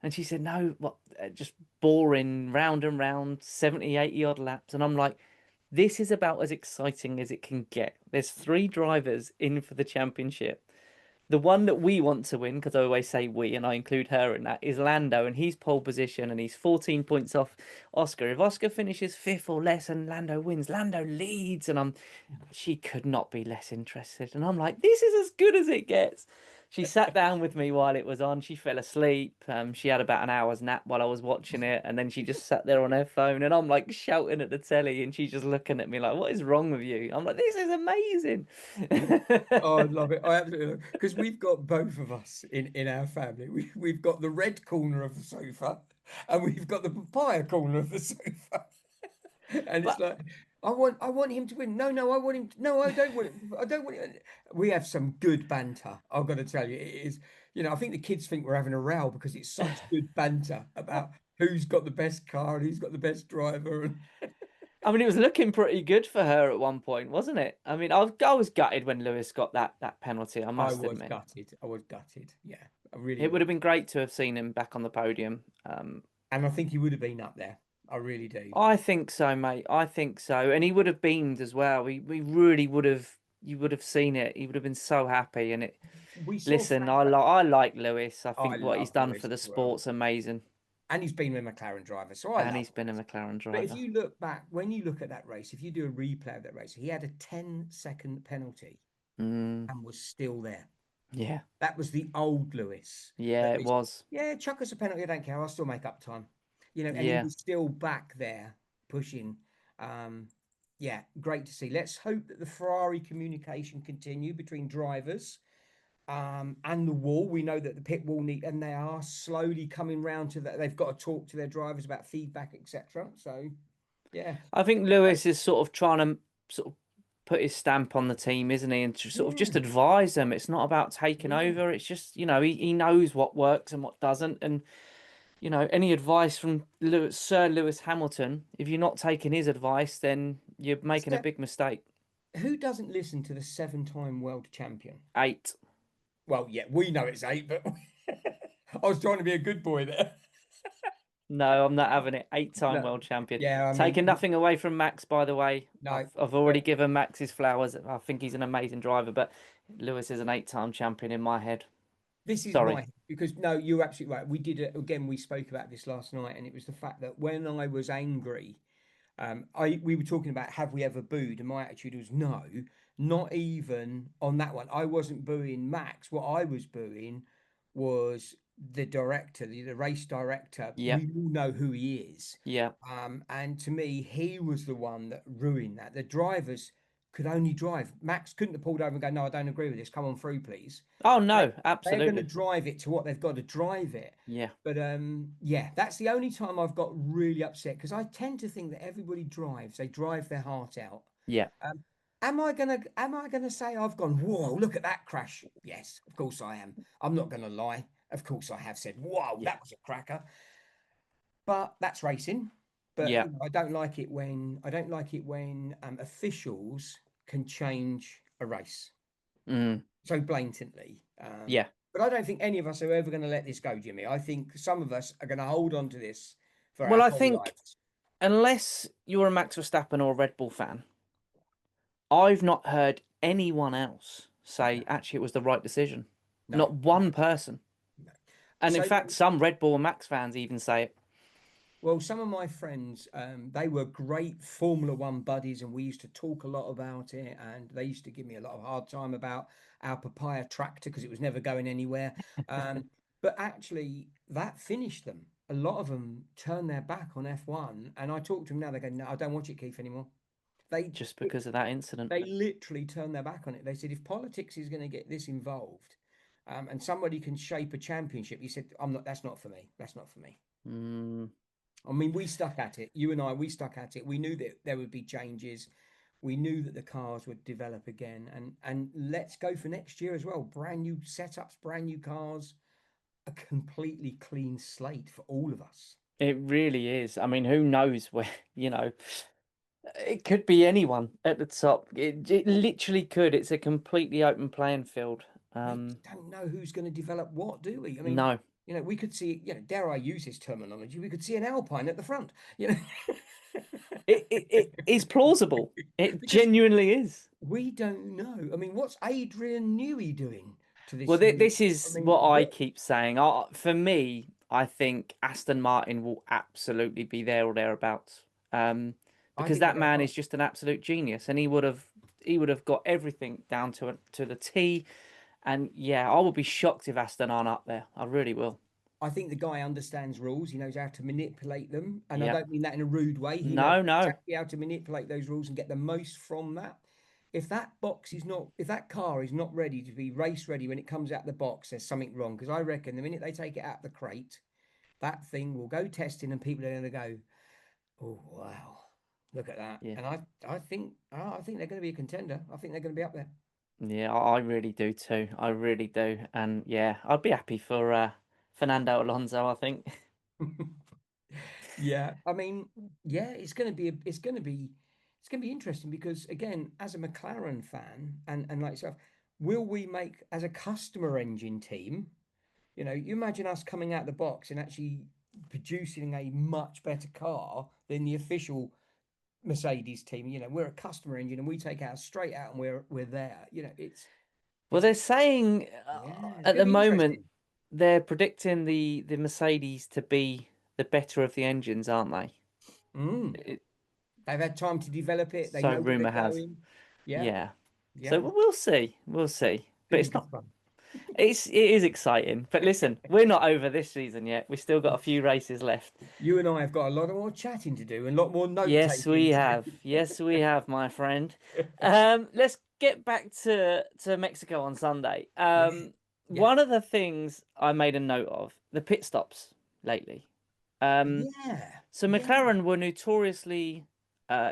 and she said, no, what, just boring, round and round, 70, 80 odd laps. And I'm like, this is about as exciting as it can get. There's three drivers in for the championship. The one that we want to win, because I always say we, and I include her in that, is Lando, and he's pole position, and he's 14 points off Oscar. If Oscar finishes fifth or less and Lando wins, Lando leads, and she could not be less interested. And I'm like, this is as good as it gets. She sat down with me while it was on. She fell asleep. She had about an hour's nap while I was watching it, and then she just sat there on her phone. And I'm like shouting at the telly, and she's just looking at me like, "What is wrong with you?" I'm like, "This is amazing." Oh, I love it. I absolutely love it. Because we've got both of us in our family. We've got the red corner of the sofa and we've got the papaya corner of the sofa. And it's But like, I want him to win. No, I want him to, no, I don't want him. I don't want him. We have some good banter. I've got to tell you, it is, I think the kids think we're having a row because it's such good banter about who's got the best car and who's got the best driver. And I mean, it was looking pretty good for her at one point, wasn't it? I mean, I was gutted when Lewis got that penalty. I I must was admit, gutted. I was gutted. Yeah, I really it would was. have been great to have seen him back on the podium. And I think he would have been up there. I really do. I think so, mate. I think so, and he would have beamed as well. We really would have. You would have seen it. He would have been so happy. And it. We saw Listen, Frank. I like Lewis. I I think what he's love done Lewis for the as well. sport's amazing, And he's been with McLaren driver, so I and love he's been a Lewis. McLaren But if driver. you look back, when you look at that race, if you do a replay of that race, he had a 10-second penalty Mm, and was still there. yeah, That was the old Lewis. yeah, That it is, was. yeah, chuck us a penalty, I don't care. I'll still make up time. And he Yeah, was still back there pushing. Um, yeah, great to see. Let's hope that the Ferrari communication continue between drivers and the wall. We know that the pit wall need, and they are slowly coming round to that. They've got to talk to their drivers about feedback, etc. So, yeah, I think great. Lewis is sort of trying to sort of put his stamp on the team, isn't he? And to sort of just Yeah, advise them. It's not about taking yeah. over. It's just, he knows what works and what doesn't. And, any advice from Sir Lewis Hamilton, if you're not taking his advice, then you're making a So, big mistake. who doesn't listen to the seven-time world champion? 8. Well, yeah, we know it's eight, but I was trying to be a good boy there. No, I'm not having it. 8-time No, world champion. yeah, I mean, Taking nothing away from Max, by the way. I've no, I've already but given Max his flowers. I think he's an amazing driver, but Lewis is an 8-time champion in my head. this is Sorry. my because no, you're absolutely right. We did it again. We spoke about this last night, and it was the fact that when I was angry, I we were talking about have we ever booed, and my attitude was no, not even on that one. I wasn't booing Max. What I was booing was the director, the race director. Yeah, We all know who he is, yeah, and to me, he was the one that ruined that. The drivers could only drive. Max couldn't have pulled over and go, "No, I don't agree with this. Come on through, please." oh They, no, they're going to absolutely. drive it to what they've got to drive it. Yeah, But yeah, that's the only time I've got really upset because I tend to think that everybody drives. They drive their heart out. yeah, Um, am I gonna say I've gone, whoa, look at that crash? Yes, of course I am. I'm not gonna lie. Of course I have said, whoa, yeah, that was a cracker. But that's racing. But yeah. I don't like it when officials can change a race Mm, so blatantly. yeah. But I don't think any of us are ever going to let this go, Jimmy. I think some of us are going to hold on to this for Well, our I whole think lives. unless you're a Max Verstappen or a Red Bull fan, I've not heard anyone else No, say actually it was the right decision. no, Not no, one person. no. And in So, fact, some Red Bull and Max fans even say it. well, some of my friends, they were great Formula One buddies, and we used to talk a lot about it. And they used to give me a lot of hard time about our Papaya tractor because it was never going anywhere. But actually, that finished them. A lot of them turned their back on F1, and I talk to them now. They go, "No, I don't watch it, Keith, anymore." They Just because of that incident. they literally turned their back on it. They said if politics is going to get this involved, and somebody can shape a championship, he said, "I'm not. That's not for me. That's not for me." Mm, I mean, we stuck at it. You and I, we stuck at it. We knew that there would be changes. We knew that the cars would develop again, and let's go for next year as well. Brand new setups, brand new cars, a completely clean slate for all of us. it really is. I mean, who knows where, you know, it could be anyone at the top. It literally could. It's a completely open playing field. We Um, don't know who's going to develop what, do we? I mean, no, we could see, dare I use this terminology? We could see an Alpine at the front, you know, it is plausible. It because genuinely is. we don't know. I mean, what's Adrian Newey doing to Well, this new? this I is mean, what I what? keep saying. For me, I think Aston Martin will absolutely be there or thereabouts. I Because think they're that going to man pass. is just an absolute genius, and he would have got everything down to the T. And yeah, I would be shocked if Aston aren't up there. I really will. I think the guy understands rules. He knows how to manipulate them. And I Yeah. don't mean that in a rude way. He knows No, no. exactly how to manipulate those rules and get the most from that. If that car is not ready to be race ready when it comes out the box, there's something wrong. Because I reckon the minute they take it out the crate, that thing will go testing and people are going to go, oh, wow, look at that. Yeah. And I think they're going to be a contender. I think they're going to be up there. Yeah, I really do too. I really do. And yeah, I'd be happy for Fernando Alonso, I think. Yeah, I mean, yeah, it's going to be interesting because again, as a McLaren fan and like yourself, will we make as a customer engine team, you imagine us coming out the box and actually producing a much better car than the official Mercedes team. We're a customer engine and we take ours straight out and we're there. Well, It's they're saying yeah, it's at going to the be moment interesting. they're predicting the Mercedes to be the better of the engines, aren't they? Mm. It, They've had time to develop it. They so know where rumor they're has. going. Yeah, Yeah. So yeah, we'll see. We'll see. But going to be it's good not. fun. It is exciting. But listen, we're not over this season yet. We've still got a few races left. You and I have got a lot more chatting to do and a lot more note Yes, taking we to have. do. Yes, we have, my friend. Let's get back to Mexico on Sunday. Yeah, yeah, One of the things I made a note of, the pit stops lately. Um, yeah, so yeah. McLaren were notoriously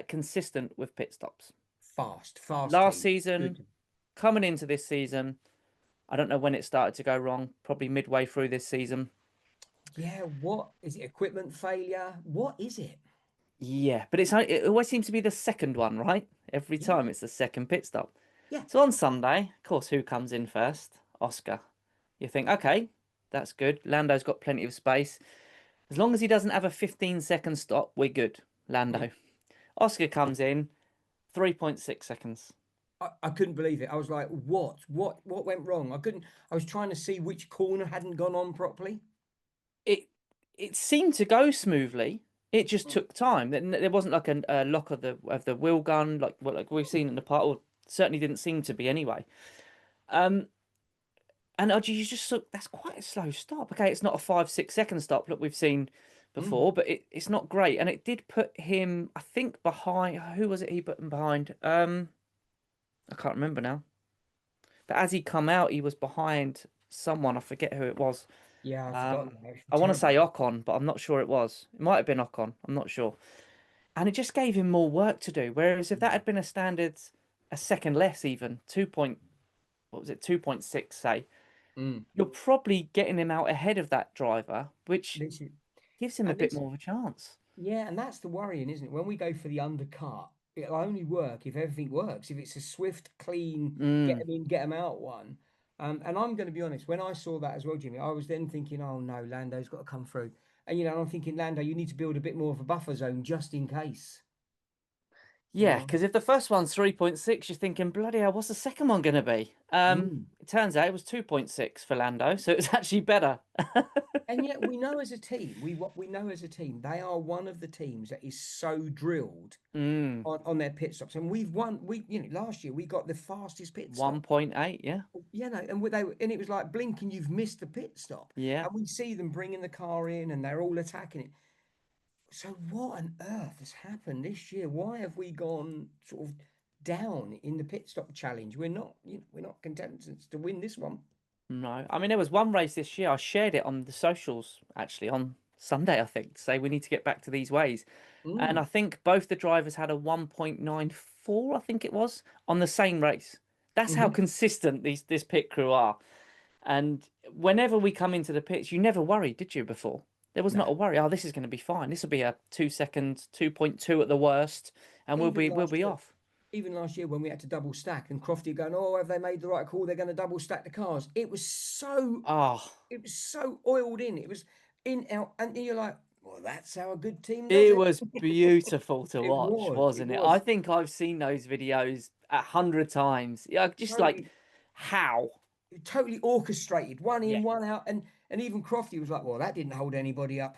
consistent with pit stops. fast Last team. season, Good. coming into this season, I don't know when it started to go wrong. Probably midway through this season. Yeah, what is it? Equipment failure? What is it? Yeah, but it always seems to be the second one, right? Every Yeah, time it's the second pit stop. yeah. So on Sunday, of course, who comes in first? Oscar. You think, okay, that's good. Lando's got plenty of space. As long as he doesn't have a 15-second stop, we're good. Mm. Lando. Oscar comes in, 3.6 seconds. I couldn't believe it. I was like, what went wrong? I couldn't. I was trying to see which corner hadn't gone on properly. It it seemed to go smoothly. It just Mm. took time. There wasn't like a lock of the wheel gun like we've seen in the part, or certainly didn't seem to be anyway. Um, and you just look, that's quite a slow stop. Okay, it's not a 5 6 second stop like we've seen Mm. before, but it's not great. And it did put him, I think, behind. Who was it he put him behind? I can't remember now. But as he come out, he was behind someone. I forget who it was. Yeah, I forgot. Um, Now. It's I want to terrible. say Ocon, but I'm not sure it was. It might have been Ocon. I'm not sure. And it just gave him more work to do. Whereas if that Mm. had been a standard, a second less, even what was it, 2.6, say, Mm. you're probably getting him out ahead of that driver, which This is, gives him a and bit this more of a chance. Yeah, and that's the worrying, isn't it? When we go for the undercut, it'll only work if everything works. If it's a swift, clean, get Mm, them in, get them out one. And I'm going to be honest, when I saw that as well, Jimmy, I was then thinking, oh no, Lando's got to come through. And I'm thinking, Lando, you need to build a bit more of a buffer zone just in case. You yeah, know. because if the first one's 3.6, you're thinking, bloody hell, what's the second one going to be? Mm. It turns out it was 2.6 for Lando, so it's actually better. And yet we know as a team, what we know as a team, they are one of the teams that is so drilled Mm, on their pit stops. And we've won. Last year we got the fastest pit stop. 1.8, yeah. And it was like blinking, you've missed the pit stop, Yeah. and we see them bringing the car in, and they're all attacking it. So what on earth has happened this year? Why have we gone sort of down in the pit stop challenge? We're not contenders to win this one. No, I mean there was one race this year. I shared it on the socials actually on Sunday, I think, to say we need to get back to these ways. And I Mm, think both the drivers had a 1.94, I think it was, on the same race. That's how hmm. consistent this pit crew are. And whenever we come into the pits, you never worried, did you, before? There was No, not a worry. Oh, this is going to be fine. This will be a 2 second, 2.2 at the worst, and even we'll last be year, off. even last year when we had to double stack, and Crofty going, "Oh, have they made the right call? They're going to double stack the cars." Oh, It was so oiled in. It was in out, and you're like, "Well, that's how a good team does it it." was beautiful to It watch, was. It wasn't it? I was think I've seen those videos 100 times. Yeah, just like totally, how? totally orchestrated. One Yeah, in, one out, and even Crofty was like, "Well, that didn't hold anybody up."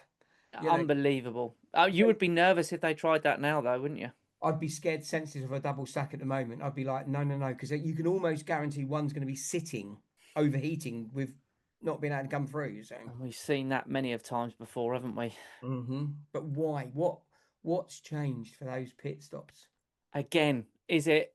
You know, unbelievable. You so would be nervous if they tried that now, though, wouldn't you? I'd be scared sensitive of a double stack at the moment. I'd be like, "No, no, no," because you can almost guarantee one's going to be sitting, overheating with not being able to come through. So, And we've seen that many of times before, haven't we? but why? What's changed for those pit stops? Again, is it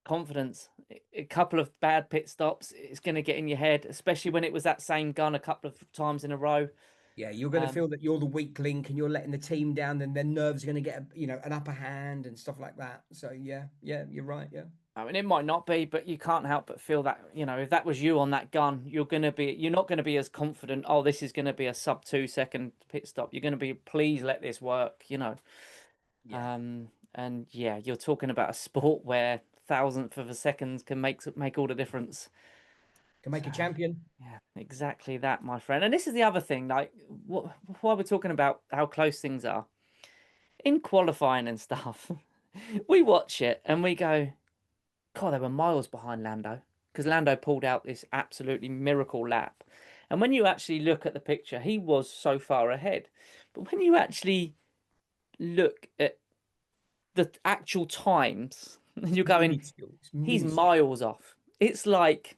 confidence? A couple of bad pit stops, it's going to get in your head, especially when it was that same gun a couple of times in a row. Yeah, you're going to Um, feel that you're the weak link and you're letting the team down, and their nerves are going to get an upper hand and stuff like that. So yeah, you're right. Yeah, I mean, it might not be, but you can't help but feel that, if that was you on that gun, you're not going to be as confident. Oh, this is going to be a sub 2 second pit stop. You're going to be, please let this work. yeah, And yeah, you're talking about a sport where thousandth of a second can make all the difference. can make So a champion. yeah, exactly that, my friend. And this is the other thing, like while we're talking about how close things are in qualifying and stuff, we watch it and we go, God, they were miles behind Lando because Lando pulled out this absolutely miracle lap. And when you actually look at the picture, he was so far ahead. But when you actually look at the actual times, you're going, Minuscule. It's he's minuscule. miles off. It's like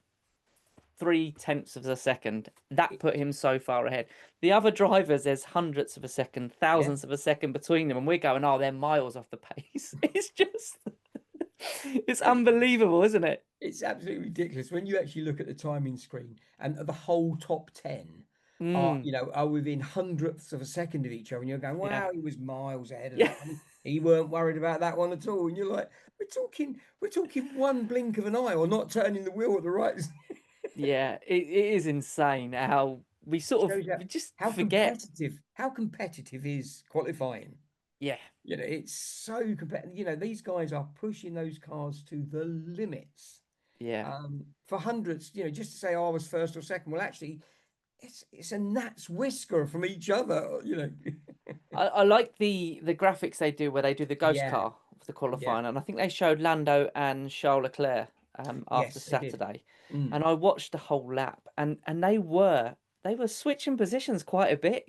3 tenths of a second. That It- put him so far ahead. The other drivers, there's hundredths of a second, yeah, thousands of a second between them, and we're going, oh, they're miles off the pace. It's just, it's it, unbelievable, isn't it? it's absolutely ridiculous when you actually look at the timing screen and the whole top 10 are Mm, are within hundredths of a second of each other, and you're going, yeah. wow, he was miles ahead of Yeah. that. He weren't worried about that one at all. And you're like, we're talking one blink of an eye or not turning the wheel at the right. Yeah, it is insane how we sort of Shows you we just forget. how competitive is qualifying. Yeah, You know, it's so competitive. You know, these guys are pushing those cars to the limits. yeah. For hundreds, you know, just to say, oh, I was first or second. Well, actually, it's a gnat's whisker from each other. You know. I like the graphics they do where they do the ghost Yeah, car of the yeah, qualifying, and I think they showed Lando and Charles Leclerc after yes, they did. Saturday, Mm, and I watched the whole lap, and they were switching positions quite a bit,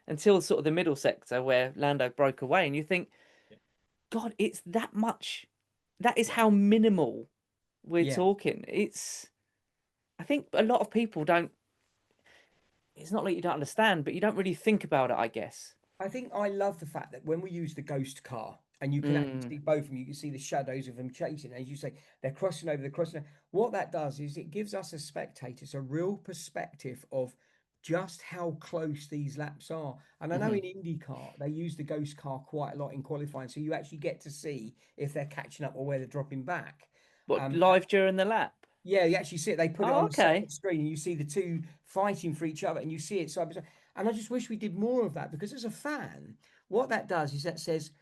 until sort of the middle sector where Lando broke away, and you think, God, it's that much. That is yeah, how minimal we're yeah. talking. I think a lot of people don't. It's not like you don't understand, but you don't really think about it, I guess. I think I love the fact that when we use the ghost car, and you can actually Mm, see both of them, you can see the shadows of them chasing. As you say, they're crossing over, they're crossing over. What that does is it gives us as spectators a real perspective of just how close these laps are. And I know hmm in IndyCar, they use the ghost car quite a lot in qualifying. So you actually get to see if they're catching up or where they're dropping back. What, Um, live during the lap? yeah, you actually see it. They put it Oh, on a okay. separate screen, and you see the two fighting for each other, and you see it side by side. And I just wish we did more of that because as a fan, what that does is that says,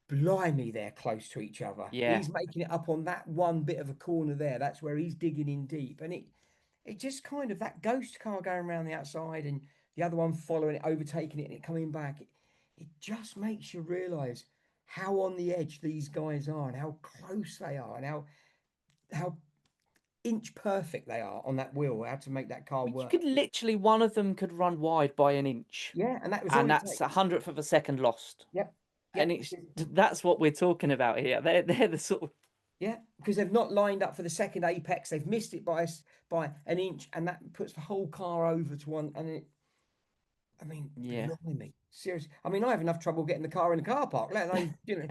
blimey, they're close to each other. Yeah. He's making it up on that one bit of a corner there. That's where he's digging in deep. And it just kind of that ghost car going around the outside and the other one following it, overtaking it, and it coming back. It just makes you realize how on the edge these guys are and how close they are and how inch perfect they are on that wheel, how to make that car Well, you work. could literally, one of them could run wide by an inch, Yeah, and that was all and it that's a takes. hundredth of a second lost. Yep, And yep, that's what we're talking about here. They're the sort of, yeah, because they've not lined up for the second apex. They've missed it by an inch, and that puts the whole car over to one. And I mean, yeah. blimey, seriously. I mean, I have enough trouble getting the car in the car park, let alone, you know.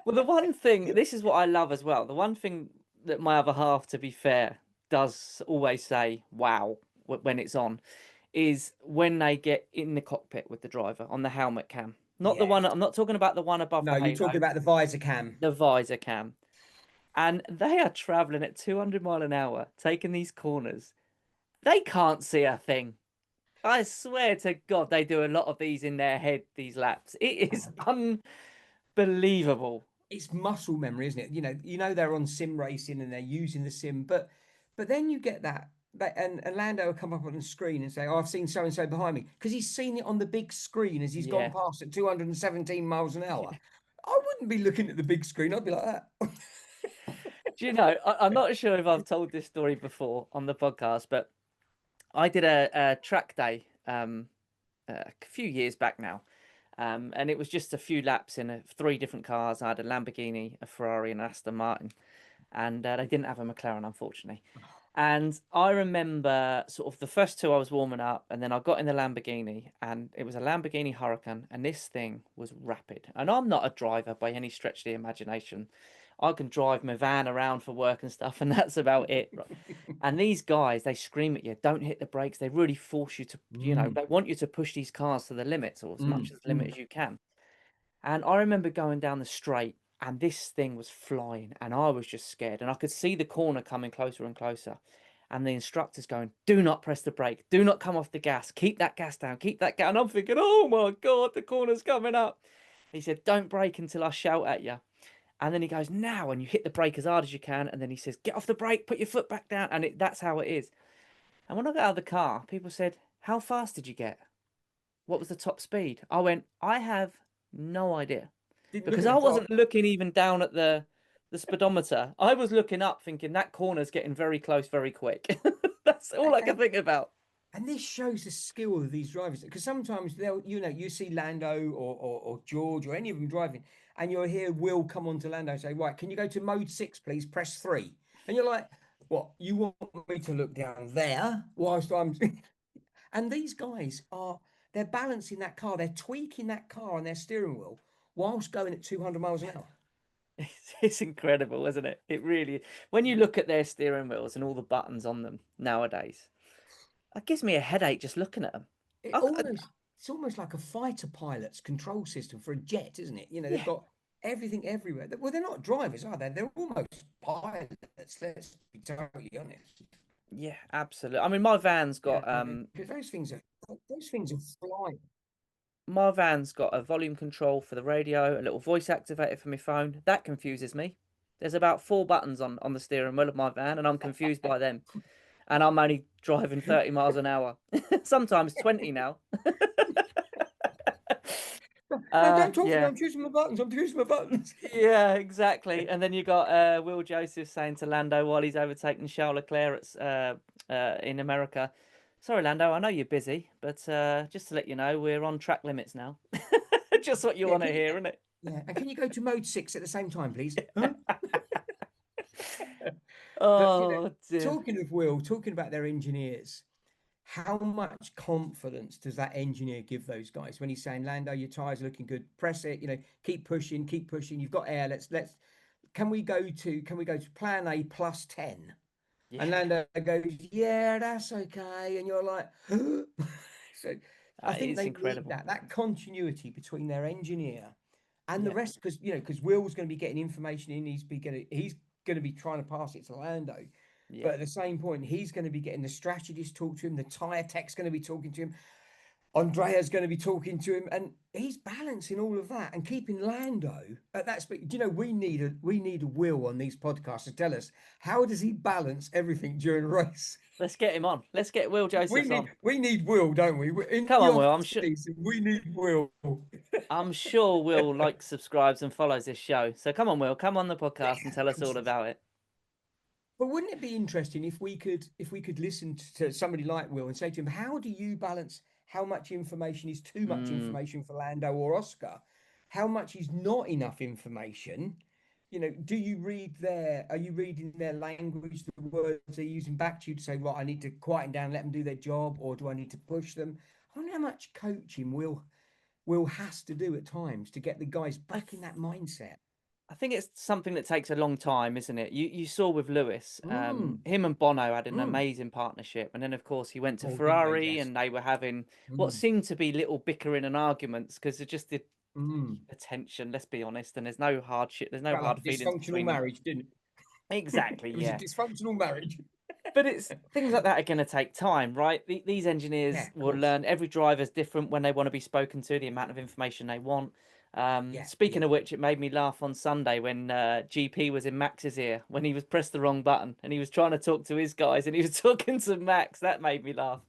Well, the one thing, this is what I love as well. The one thing that my other half, to be fair, does always say, wow, when it's on, is when they get in the cockpit with the driver on the helmet cam. Not the one, Yes. I'm not talking about the one above No, the you're halo, talking about the visor cam. the visor cam. And they are traveling at 200 mile an hour, taking these corners. They can't see a thing. I swear to God, they do a lot of these in their head, these laps. It is unbelievable. It's muscle memory, isn't it? You know they're on sim racing and they're using the sim, but then you get and Lando will come up on the screen and say, "Oh, I've seen so and so behind me," because he's seen it on the big screen as he's gone Yeah. past at 217 miles an hour. I wouldn't be looking at the big screen. I'd be like that. Do you know, I'm not sure if I've told this story before on the podcast, but I did a track day a few years back now. And it was just a few laps in three different cars. I had a Lamborghini, a Ferrari, and an Aston Martin. And they didn't have a McLaren, unfortunately. And I remember sort of the first two I was warming up, and then I got in the Lamborghini, and it was a Lamborghini Huracan, and this thing was rapid. And I'm not a driver by any stretch of the imagination. I can drive my van around for work and stuff, and that's about it. And these guys, they scream at you, don't hit the brakes. They really force you to, Mm, they want you to push these cars to the limits or as much mm, as the limit mm. as you can. And I remember going down the straight and this thing was flying and I was just scared. And I could see the corner coming closer and closer. And the instructor's going, do not press the brake. Do not come off the gas. Keep that gas down. Keep that gas. And I'm thinking, oh my God, the corner's coming up. He said, don't brake until I shout at you. And then he goes, now. And you hit the brake as hard as you can. And then he says, get off the brake, put your foot back down. And that's how it is. And when I got out of the car, people said, how fast did you get? What was the top speed? I went, I have no idea Didn't look because at I the clock. wasn't looking even down at the speedometer. I was looking up thinking that corner's getting very close very quick. That's all I can And, think about. and this shows the skill of these drivers because sometimes you see Lando or George or any of them driving, and you'll hear Will come on to Lando and say, right, can you go to mode 6, please? Press 3. And you're like, what? You want me to look down there whilst I'm. And these guys they're balancing that car, they're tweaking that car on their steering wheel whilst going at 200 miles an hour. It's incredible, isn't it? It really, when you look at their steering wheels and all the buttons on them nowadays, it gives me a headache just looking at them. It I, almost. it's almost like a fighter pilot's control system for a jet, isn't it? You know, they've Yeah, got everything everywhere. Well, they're not drivers, are they? They're almost pilots. Let's be totally honest. yeah, absolutely. I mean, my van's Yeah, got because those things are flying. a volume control for the radio, a little voice activator for my phone. That confuses me. There's about four buttons on the steering wheel of my van, and I'm confused by them. And I'm only driving 30 miles an hour, sometimes 20 now. No, don't talk to me. Yeah, I'm choosing my buttons. I'm choosing my buttons. yeah, exactly. And then you got Will Joseph saying to Lando while he's overtaking Charles Leclerc in America, "Sorry, Lando, I know you're busy, but just to let you know, we're on track limits now." Just what you Yeah, want to hear, isn't it? yeah. And can you go to mode 6 at the same time, please? Huh? But Oh dear. talking of Will, talking about their engineers, how much confidence does that engineer give those guys when he's saying, Lando, your tires are looking good, press it, keep pushing, keep pushing, you've got air, let's can we go to plan A plus 10? And Yeah, Lando goes, yeah, that's okay. And you're like, so I think it's they need incredible. that continuity between their engineer and the Yeah, rest, because Will's going to be getting information in, he's going to be trying to pass it to Lando. yeah. But at the same point, he's going to be getting the strategist talk to him, the tire tech's going to be talking to him, Andrea's going to be talking to him, and he's balancing all of that and keeping Lando at that speed. Do you know we need a Will on these podcasts to tell us how does he balance everything during a race? Let's get him on. Let's get Will We Josephs need on. we need Will, don't we? In Come the on, Will. off I'm sure. season, we need Will. I'm sure Will likes, subscribes, and follows this show. So come on, Will. Come on the Yeah, podcast and tell of us course all he is. about it. But wouldn't it be interesting if we could listen to somebody like Will and say to him, how do you balance how much information is too much Mm. information for Lando or Oscar? How much is not enough information? Do you read are you reading their language, the words they're using back to you to say, right, I need to quieten down, let them do their job, or do I need to push them? I wonder how much coaching Will has to do at times to get the guys I back in that mindset. I think it's something that takes a long time, isn't it? You saw with Lewis, Mm, him and Bono had an mm. amazing partnership, and then of course he went to Oh, didn't they? Ferrari, Yes. and they were having what Mm, seemed to be little bickering and arguments because of just the mm. attention. Let's be honest, and there's no hardship, there's no Felt like hard a feelings dysfunctional between them. marriage, didn't it? Exactly, It was a yeah. dysfunctional marriage. But it's things like that are going to take time, right? These Yeah, engineers of will course. learn. Every driver's different when they want to be spoken to, the amount of information they want. Yeah, Speaking yeah. of which, it made me laugh on Sunday when GP was in Max's ear when he was pressed the wrong button and he was trying to talk to his guys and he was talking to Max. That made me laugh.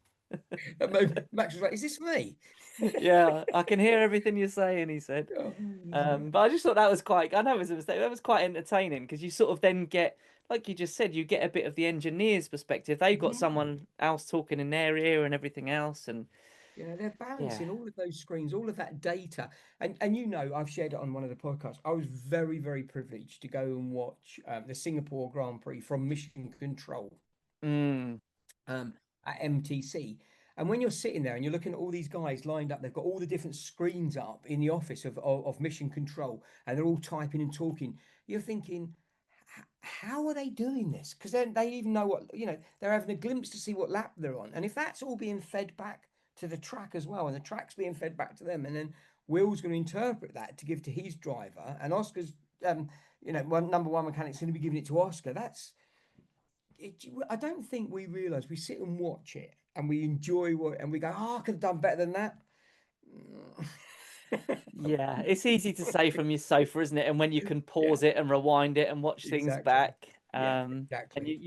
Max was like, "Is this me?" Yeah, I can hear everything you're saying, he said. Oh, dear. But I just thought that was quite, I know it was a mistake, that was quite entertaining because you sort of then get, like you just said, you get a bit of the engineer's perspective. They've got Yeah. someone else talking in their ear and everything else. And They're yeah, balancing all of those screens, all of that data. And I've shared it on one of the podcasts. I was very, very privileged to go and watch the Singapore Grand Prix from Mission Control. mm, um, at MTC. And when you're sitting there and you're looking at all these guys lined up, they've got all the different screens up in the office of Mission Control, and they're all typing and talking. You're thinking, how are they doing this? Because they even know they're having a glimpse to see what lap they're on. And if that's all being fed back to the track as well, and the track's being fed back to them, and then Will's going to interpret that to give to his driver, and Oscar's, number one mechanic's going to be giving it to Oscar. I don't think we realize we sit and watch it and we enjoy and we go, oh, I could have done better than that. yeah, it's easy to say from your sofa, isn't it? And when you can Yeah, pause it and rewind it and watch things exactly. back, Yeah, and exactly.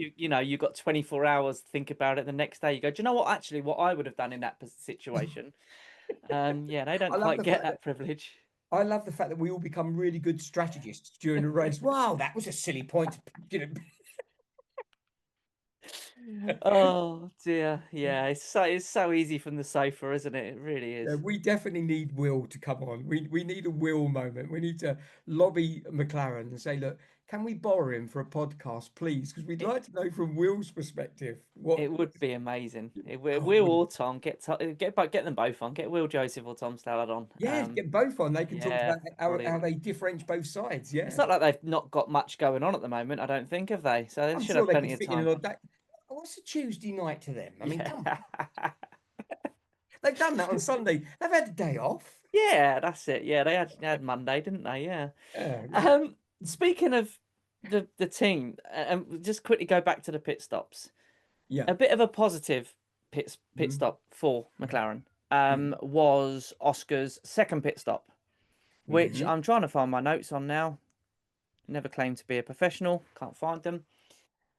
you've got 24 hours to think about it the next day. You go, do you know what? Actually, what I would have done in that situation. Yeah, they don't I love quite the get fact that that privilege. I love the fact that we all become really good strategists during a race. Wow, that was a silly point. Oh dear, yeah, it's so easy from the sofa, isn't it? It really Yeah, is. we definitely need Will to come on. We need a Will moment. We need to lobby McLaren and say, look, can we borrow him for a podcast, please? Because we'd It like to know from Will's perspective it would be amazing. oh, Will wouldn't or Tom get them both on. Get Will Joseph or Tom Stallard on. yeah, get both on. They can talk Yeah, about how brilliant. they differentiate both sides. It's Yeah, not like they've not got much going on at the moment. I don't think have they. So they I'm should sure have they could plenty of fit in an time. odd day. What's a Tuesday night to them? I mean, Yeah. come on. They've done that on Sunday. They've had a day off. Yeah, that's it. Yeah, they had Monday, didn't they? Yeah. Yeah. Speaking of the team, and just quickly go back to the pit stops. Yeah. A bit of a positive pit Mm-hmm. stop for McLaren Mm-hmm. was Oscar's second pit stop, which Mm-hmm. I'm trying to find my notes on now. Never claimed to be a professional, can't find them.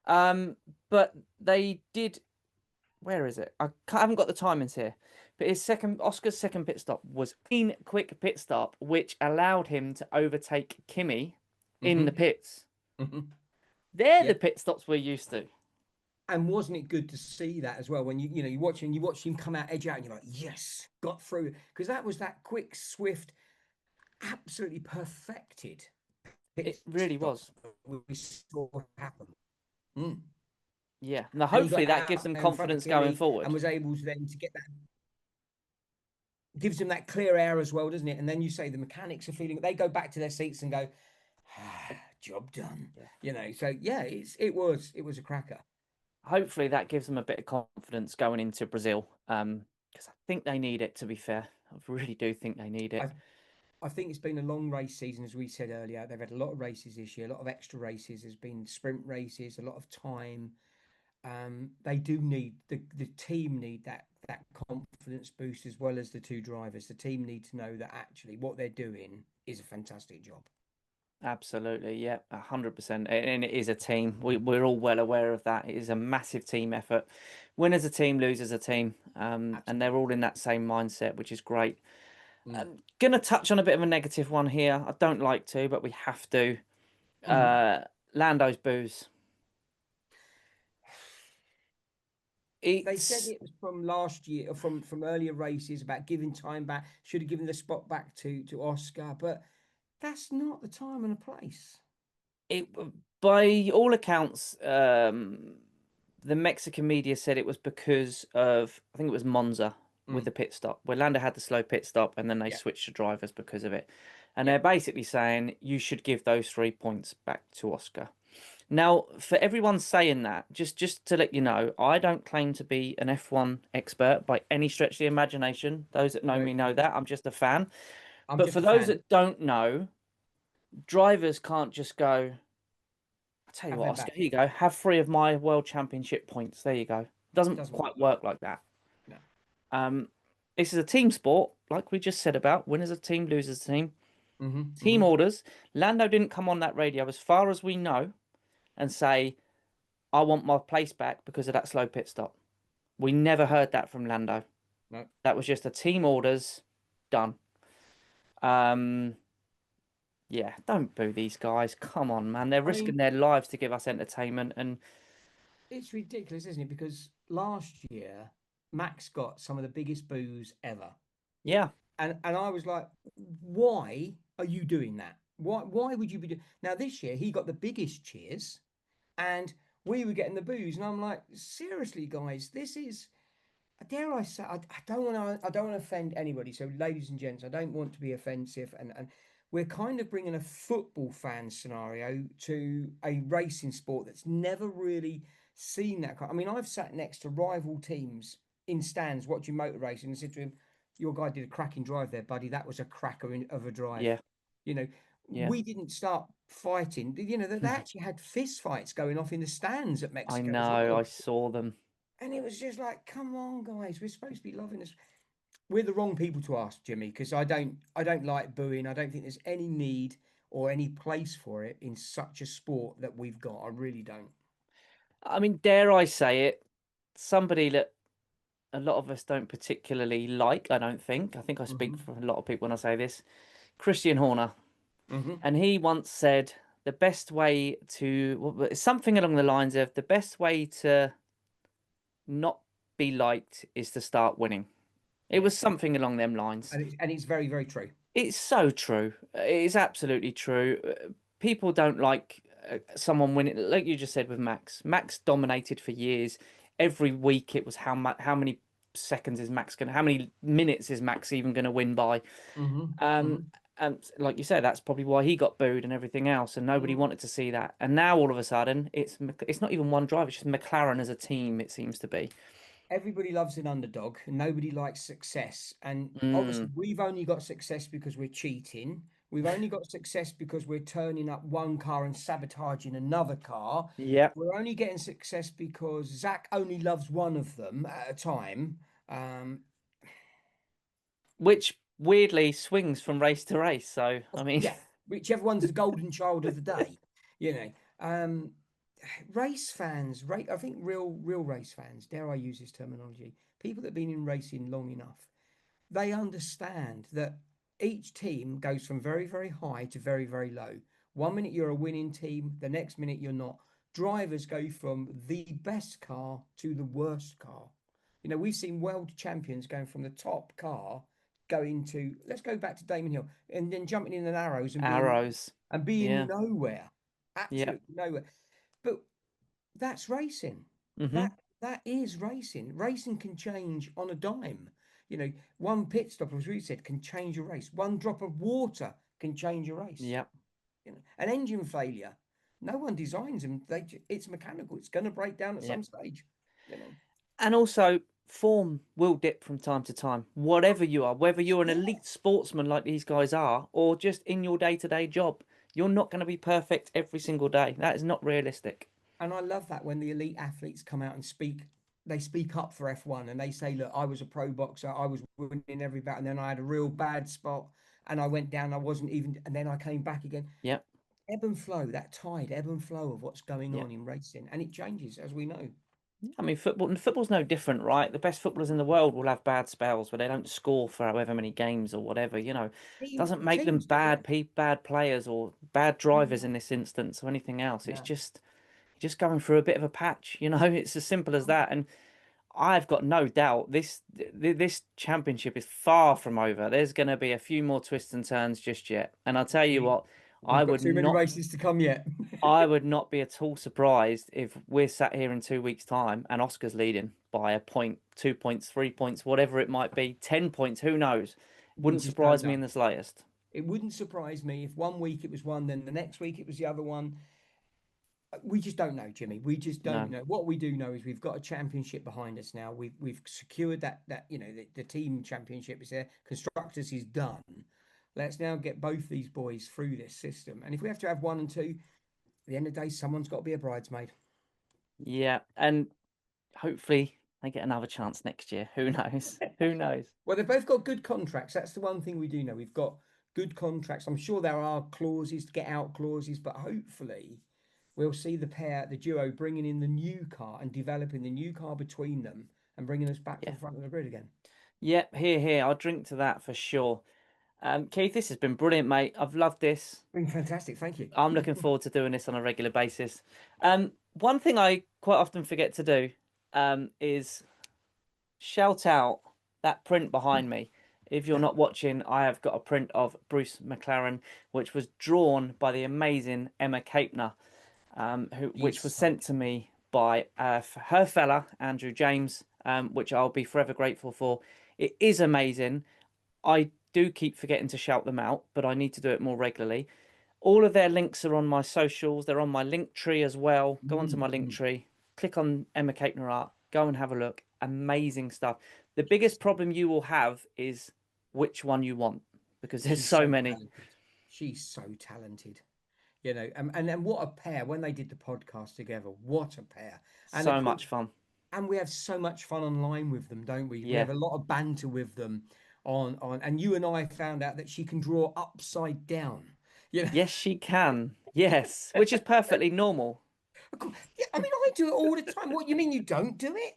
Um, but they did. Where is it? haven't got the timings here. But Oscar's second pit stop was a quick pit stop, which allowed him to overtake Kimi in the Mm-hmm. pits. Mm-hmm. They're Yeah. the pit stops we're used to. And wasn't it good to see that as well when you watch him come out edge out and you're like, yes, got through, because that was that quick, swift, absolutely perfected pit It really stop was. that we saw happen. Mm. Yeah. Now, And he hopefully got that gives out them there in front of confidence going Kimmy and forward. was able to then to get that, gives him that clear air as well, doesn't it? And then you say the mechanics are feeling, they go back to their seats and go, job done. Yeah. So yeah, it was a cracker. Hopefully that gives them a bit of confidence going into Brazil. Because I think they need it, to be fair. I really do think they need I it. I think it's been a long race season, as we said earlier. They've had a lot of races this year, a lot of extra races. There's been sprint races, a lot of time. They do need the team need that confidence boost as well as the two drivers. The team need to know that actually what they're doing is a fantastic job. Absolutely, yeah, 100%. And it is a team. We're all well aware of that. It is a massive team effort. Win as a team, lose as a team. And they're Absolutely. all in that same mindset, which is great. Mm. Gonna touch on a bit of a negative one here. I don't like to, but we have to. Hmm. Uh, Lando's booze. They said It's it was from last year, or from earlier races about giving time back. Should have given the spot back to Oscar, but that's not the time and the place. it by all accounts, the Mexican media said it was because of, I think it was Monza with Mm. the pit stop, where Lando had the slow pit stop and then they Yeah, switched to drivers because of it. And yeah. they're basically saying you should give those 3 points back to Oscar. Now, for everyone saying that, just to let you know, I don't claim to be an F1 expert by any stretch of the imagination. Those that know No, me know no. that. I'm just a fan. I'm But just for a those fan. that don't know, drivers can't just go, I tell you Have what, them Oscar, back. here you go. Have three of my world championship points. There you go. Doesn't Doesn't work quite like work that. like that. No. Um, this is a team sport, like we just said about winners a team, losers a team. Mm-hmm. Team Mm-hmm. orders. Lando didn't come on that radio, as far as we know, and say, I want my place back because of that slow pit stop. We never heard that from Lando. No. That was just a team orders done. Um, yeah, don't boo these guys. Come on, man. They're I risking mean, their lives to give us entertainment. And it's ridiculous, isn't it? Because last year, Max got some of the biggest boos ever. yeah, And I was like, why are you doing that? Why would you be doing now this year he got the biggest cheers and we were getting the boos. And I'm like, seriously, guys, this is, dare I say, I don't want to offend anybody. So, ladies and gents, I don't want to be offensive, and we're kind of bringing a football fan scenario to a racing sport that's never really seen that kind. I mean, I've sat next to rival teams in stands watching motor racing and said to him, "Your guy did a cracking drive there, buddy. That was a cracker of a drive." yeah, You know, yeah. we didn't start fighting. They actually had fist fights going off in the stands at I Mexico as know. well. I saw them. And it was just like, come on, guys, we're supposed to be loving this. We're the wrong people to ask, Jimmy, because I don't like booing. I don't think there's any need or any place for it in such a sport that we've got. I really don't. I mean, dare I say it? Somebody that a lot of us don't particularly like, I don't think. I think I speak Hmm. for a lot of people when I say this. Christian Horner. Hmm. And he once said the best way to, something along the lines of the best way to not be liked is to start winning. It Yeah, was something along them lines. and it's very very true. It's so true. It is absolutely true. People don't like someone winning, like you just said with Max. Max dominated for years. Every week it was how many seconds is Max gonna, how many minutes is Max even gonna win by? Hmm. Um, Hmm. and like you said, that's probably why he got booed and everything else, and nobody Mm. wanted to see that. And now all of a sudden, it's not even one driver; it's just McLaren as a team. It seems to be. everybody loves an underdog and nobody likes success. And obviously, Mm, we've only got success because we're cheating. We've only got success because we're turning up one car and sabotaging another car. yep. We're only getting success because Zach only loves one of them at a time. Um, Which weirdly swings from race to race. So, I mean, yeah, whichever one's the golden child of the day, you know. Race fans, I think real race fans, dare I use this terminology, people that have been in racing long enough, they understand that each team goes from very, very high to very, very low. One minute you're a winning team, the next minute you're not. Drivers go from the best car to the worst car. You know, we've seen world champions going from the top car going to, let's go back to Damon Hill, and then jumping in the arrows arrows. and being Yeah. nowhere, Yep. absolutely nowhere. But that's racing. Hmm. That that is racing. Racing can change on a dime. You know, one pit stop, as we said, can change a race. One drop of water can change a race. Yep. You know, an engine failure, no one designs them. It's mechanical. It's going to break down at some Yep. stage. You know. And also, form will dip from time to time, whatever you are, whether you're an Yeah. elite sportsman like these guys are, or just in your day-to-day job. You're not going to be perfect every single day. That is not realistic. And I love that when the elite athletes come out and speak, they speak up for F1 and they say, look, I was a pro boxer, I was winning every battle, and then I had a real bad spot and I went down, I wasn't even, and then I came back again. Yep. Ebb and flow, that tide, ebb and flow of what's going Yep. on in racing, and it changes as we know. I mean, football's no different, right? The best footballers in the world will have bad spells where they don't score for however many games or whatever, doesn't make them Teams do, yeah. bad players or bad No, drivers no, in this instance or anything else. It's no. just going through a bit of a patch, It's as simple as that. And I've got no doubt this championship is far from over. There's going to be a few more twists and turns just yet. And I'll tell you We, what, I we've got would too many not races to come yet. I would not be at all surprised if we're sat here in 2 weeks' time and Oscar's leading by a point, 2 points, 3 points, whatever it might be, 10 points, who knows? We Wouldn't just don't surprise me know. in the slightest. It wouldn't surprise me if one week it was one, then the next week it was the other one. We just don't know, Jimmy. We just don't No. know. What we do know is we've got a championship behind us now. We've secured that the team championship is there. Constructors is done. Let's now get both these boys through this system. And if we have to have one and two, at the end of the day, someone's got to be a bridesmaid. Yeah, and hopefully they get another chance next year. Who knows? Who knows? Well, they've both got good contracts. That's the one thing we do know. We've got good contracts. I'm sure there are clauses, get out clauses, but hopefully we'll see the pair, the duo, bringing in the new car and developing the new car between them and bringing us back to Yeah. the front of the grid again. Yep, here. I'll drink to that for sure. Keith, this has been brilliant, mate. I've loved this. Been fantastic. Thank you. I'm looking forward to doing this on a regular basis. One thing I quite often forget to do, is shout out that print behind me. If you're not watching, I have got a print of Bruce McLaren, which was drawn by the amazing Emma Capener, which She's was so sent to me by her fella, Andrew James, which I'll be forever grateful for. It is amazing. I do keep forgetting to shout them out, but I need to do it more regularly. All of their links are on my socials. They're on my link tree as well. Go onto my link mm, tree, click on Emma Capener art, go and have a look. Amazing stuff. The biggest she's problem you will have is which one you want because there's she's so so many. talented. She's so talented. And what a pair when they did the podcast together. What a pair. And of So course, much fun. and we have so much fun online with them, don't we? We Yeah. have a lot of banter with them and you and I found out that she can draw upside down. You know, Yes, she can. Yes, which is perfectly normal. yeah, I mean, I do it all the time. What you mean you don't do it?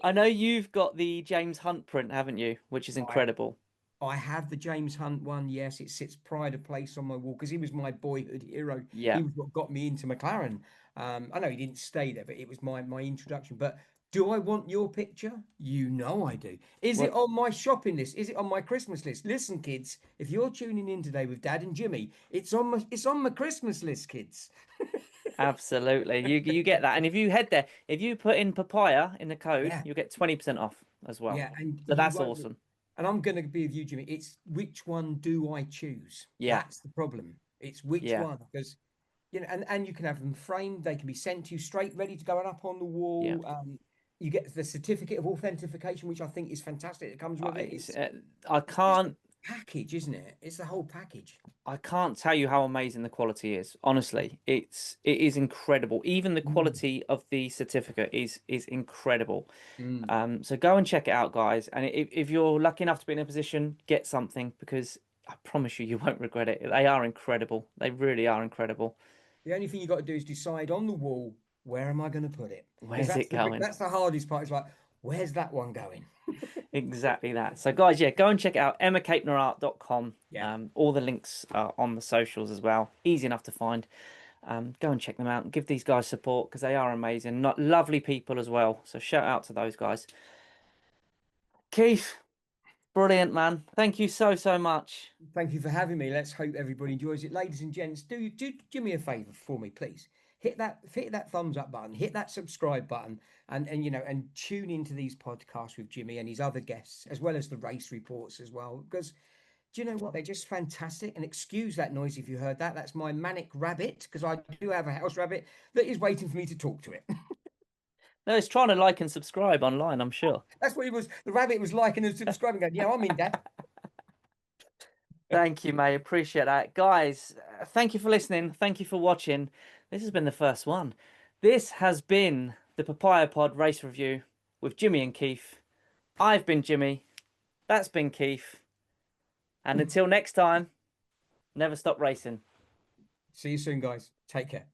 I know you've got the James Hunt print, haven't you? Which is I incredible. I have the James Hunt one. Yes, it sits pride of place on my wall because he was my boyhood hero. Yeah. He was what got me into McLaren. I know he didn't stay there, but it was my introduction. But do I want your picture? You know I do. Is it Well, on my shopping list? Is it on my Christmas list? Listen, kids, if you're tuning in today with Dad and Jimmy, it's on my Christmas list, kids. absolutely. You get that. And if you head there, if you put in papaya in the code, Yeah, you'll get 20% off as well. yeah, and So you that's won't. awesome. And I'm going to be with you, Jimmy. It's which one do I choose? Yeah. That's the problem. It's which Yeah. one because and you can have them framed. They can be sent to you straight, ready to go and up on the Yeah. wall. you get the certificate of authentication, which I think is fantastic. It comes with it. It's, I It's just a can't package, isn't it? It's the whole package. I can't tell you how amazing the quality is. Honestly, it is incredible. Even the Mm, quality of the certificate is incredible. mm. So go and check it out, guys. And if you're lucky enough to be in a position, get something because I promise you, you won't regret it. They are incredible. They really are incredible. The only thing you got to do is decide on the wall, where am I going to put it? Because Where's it going? that's the hardest part. It's like, where's that one going? Exactly that. So, guys, yeah, go and check it out. emmacapenerart.com. Yeah. All the links are on the socials as well. Easy enough to find. Go and check them out and give these guys support because they are amazing. Not lovely people as well. So, shout out to those guys. Keith, brilliant, man. Thank you so, so much. Thank you for having me. Let's hope everybody enjoys it. Ladies and gents, do me a favor for me, please. Hit that thumbs up button, hit that subscribe button, and tune into these podcasts with Jimmy and his other guests, as well as the race reports as well. Because do you know what? They're just fantastic. And excuse that noise if you heard that. That's my manic rabbit, because I do have a house rabbit that is waiting for me to talk to it. No, it's trying to like and subscribe online, I'm sure. That's what it was. The rabbit was liking and subscribing, going, yeah, I'm in, Dad. Thank you, mate. Appreciate that. Guys, thank you for listening. Thank you for watching. This has been the first one. This has been the Papaya Pod race review with Jimmy and Keith. I've been Jimmy. That's been Keith. And until next time, never stop racing. See you soon, guys. Take care.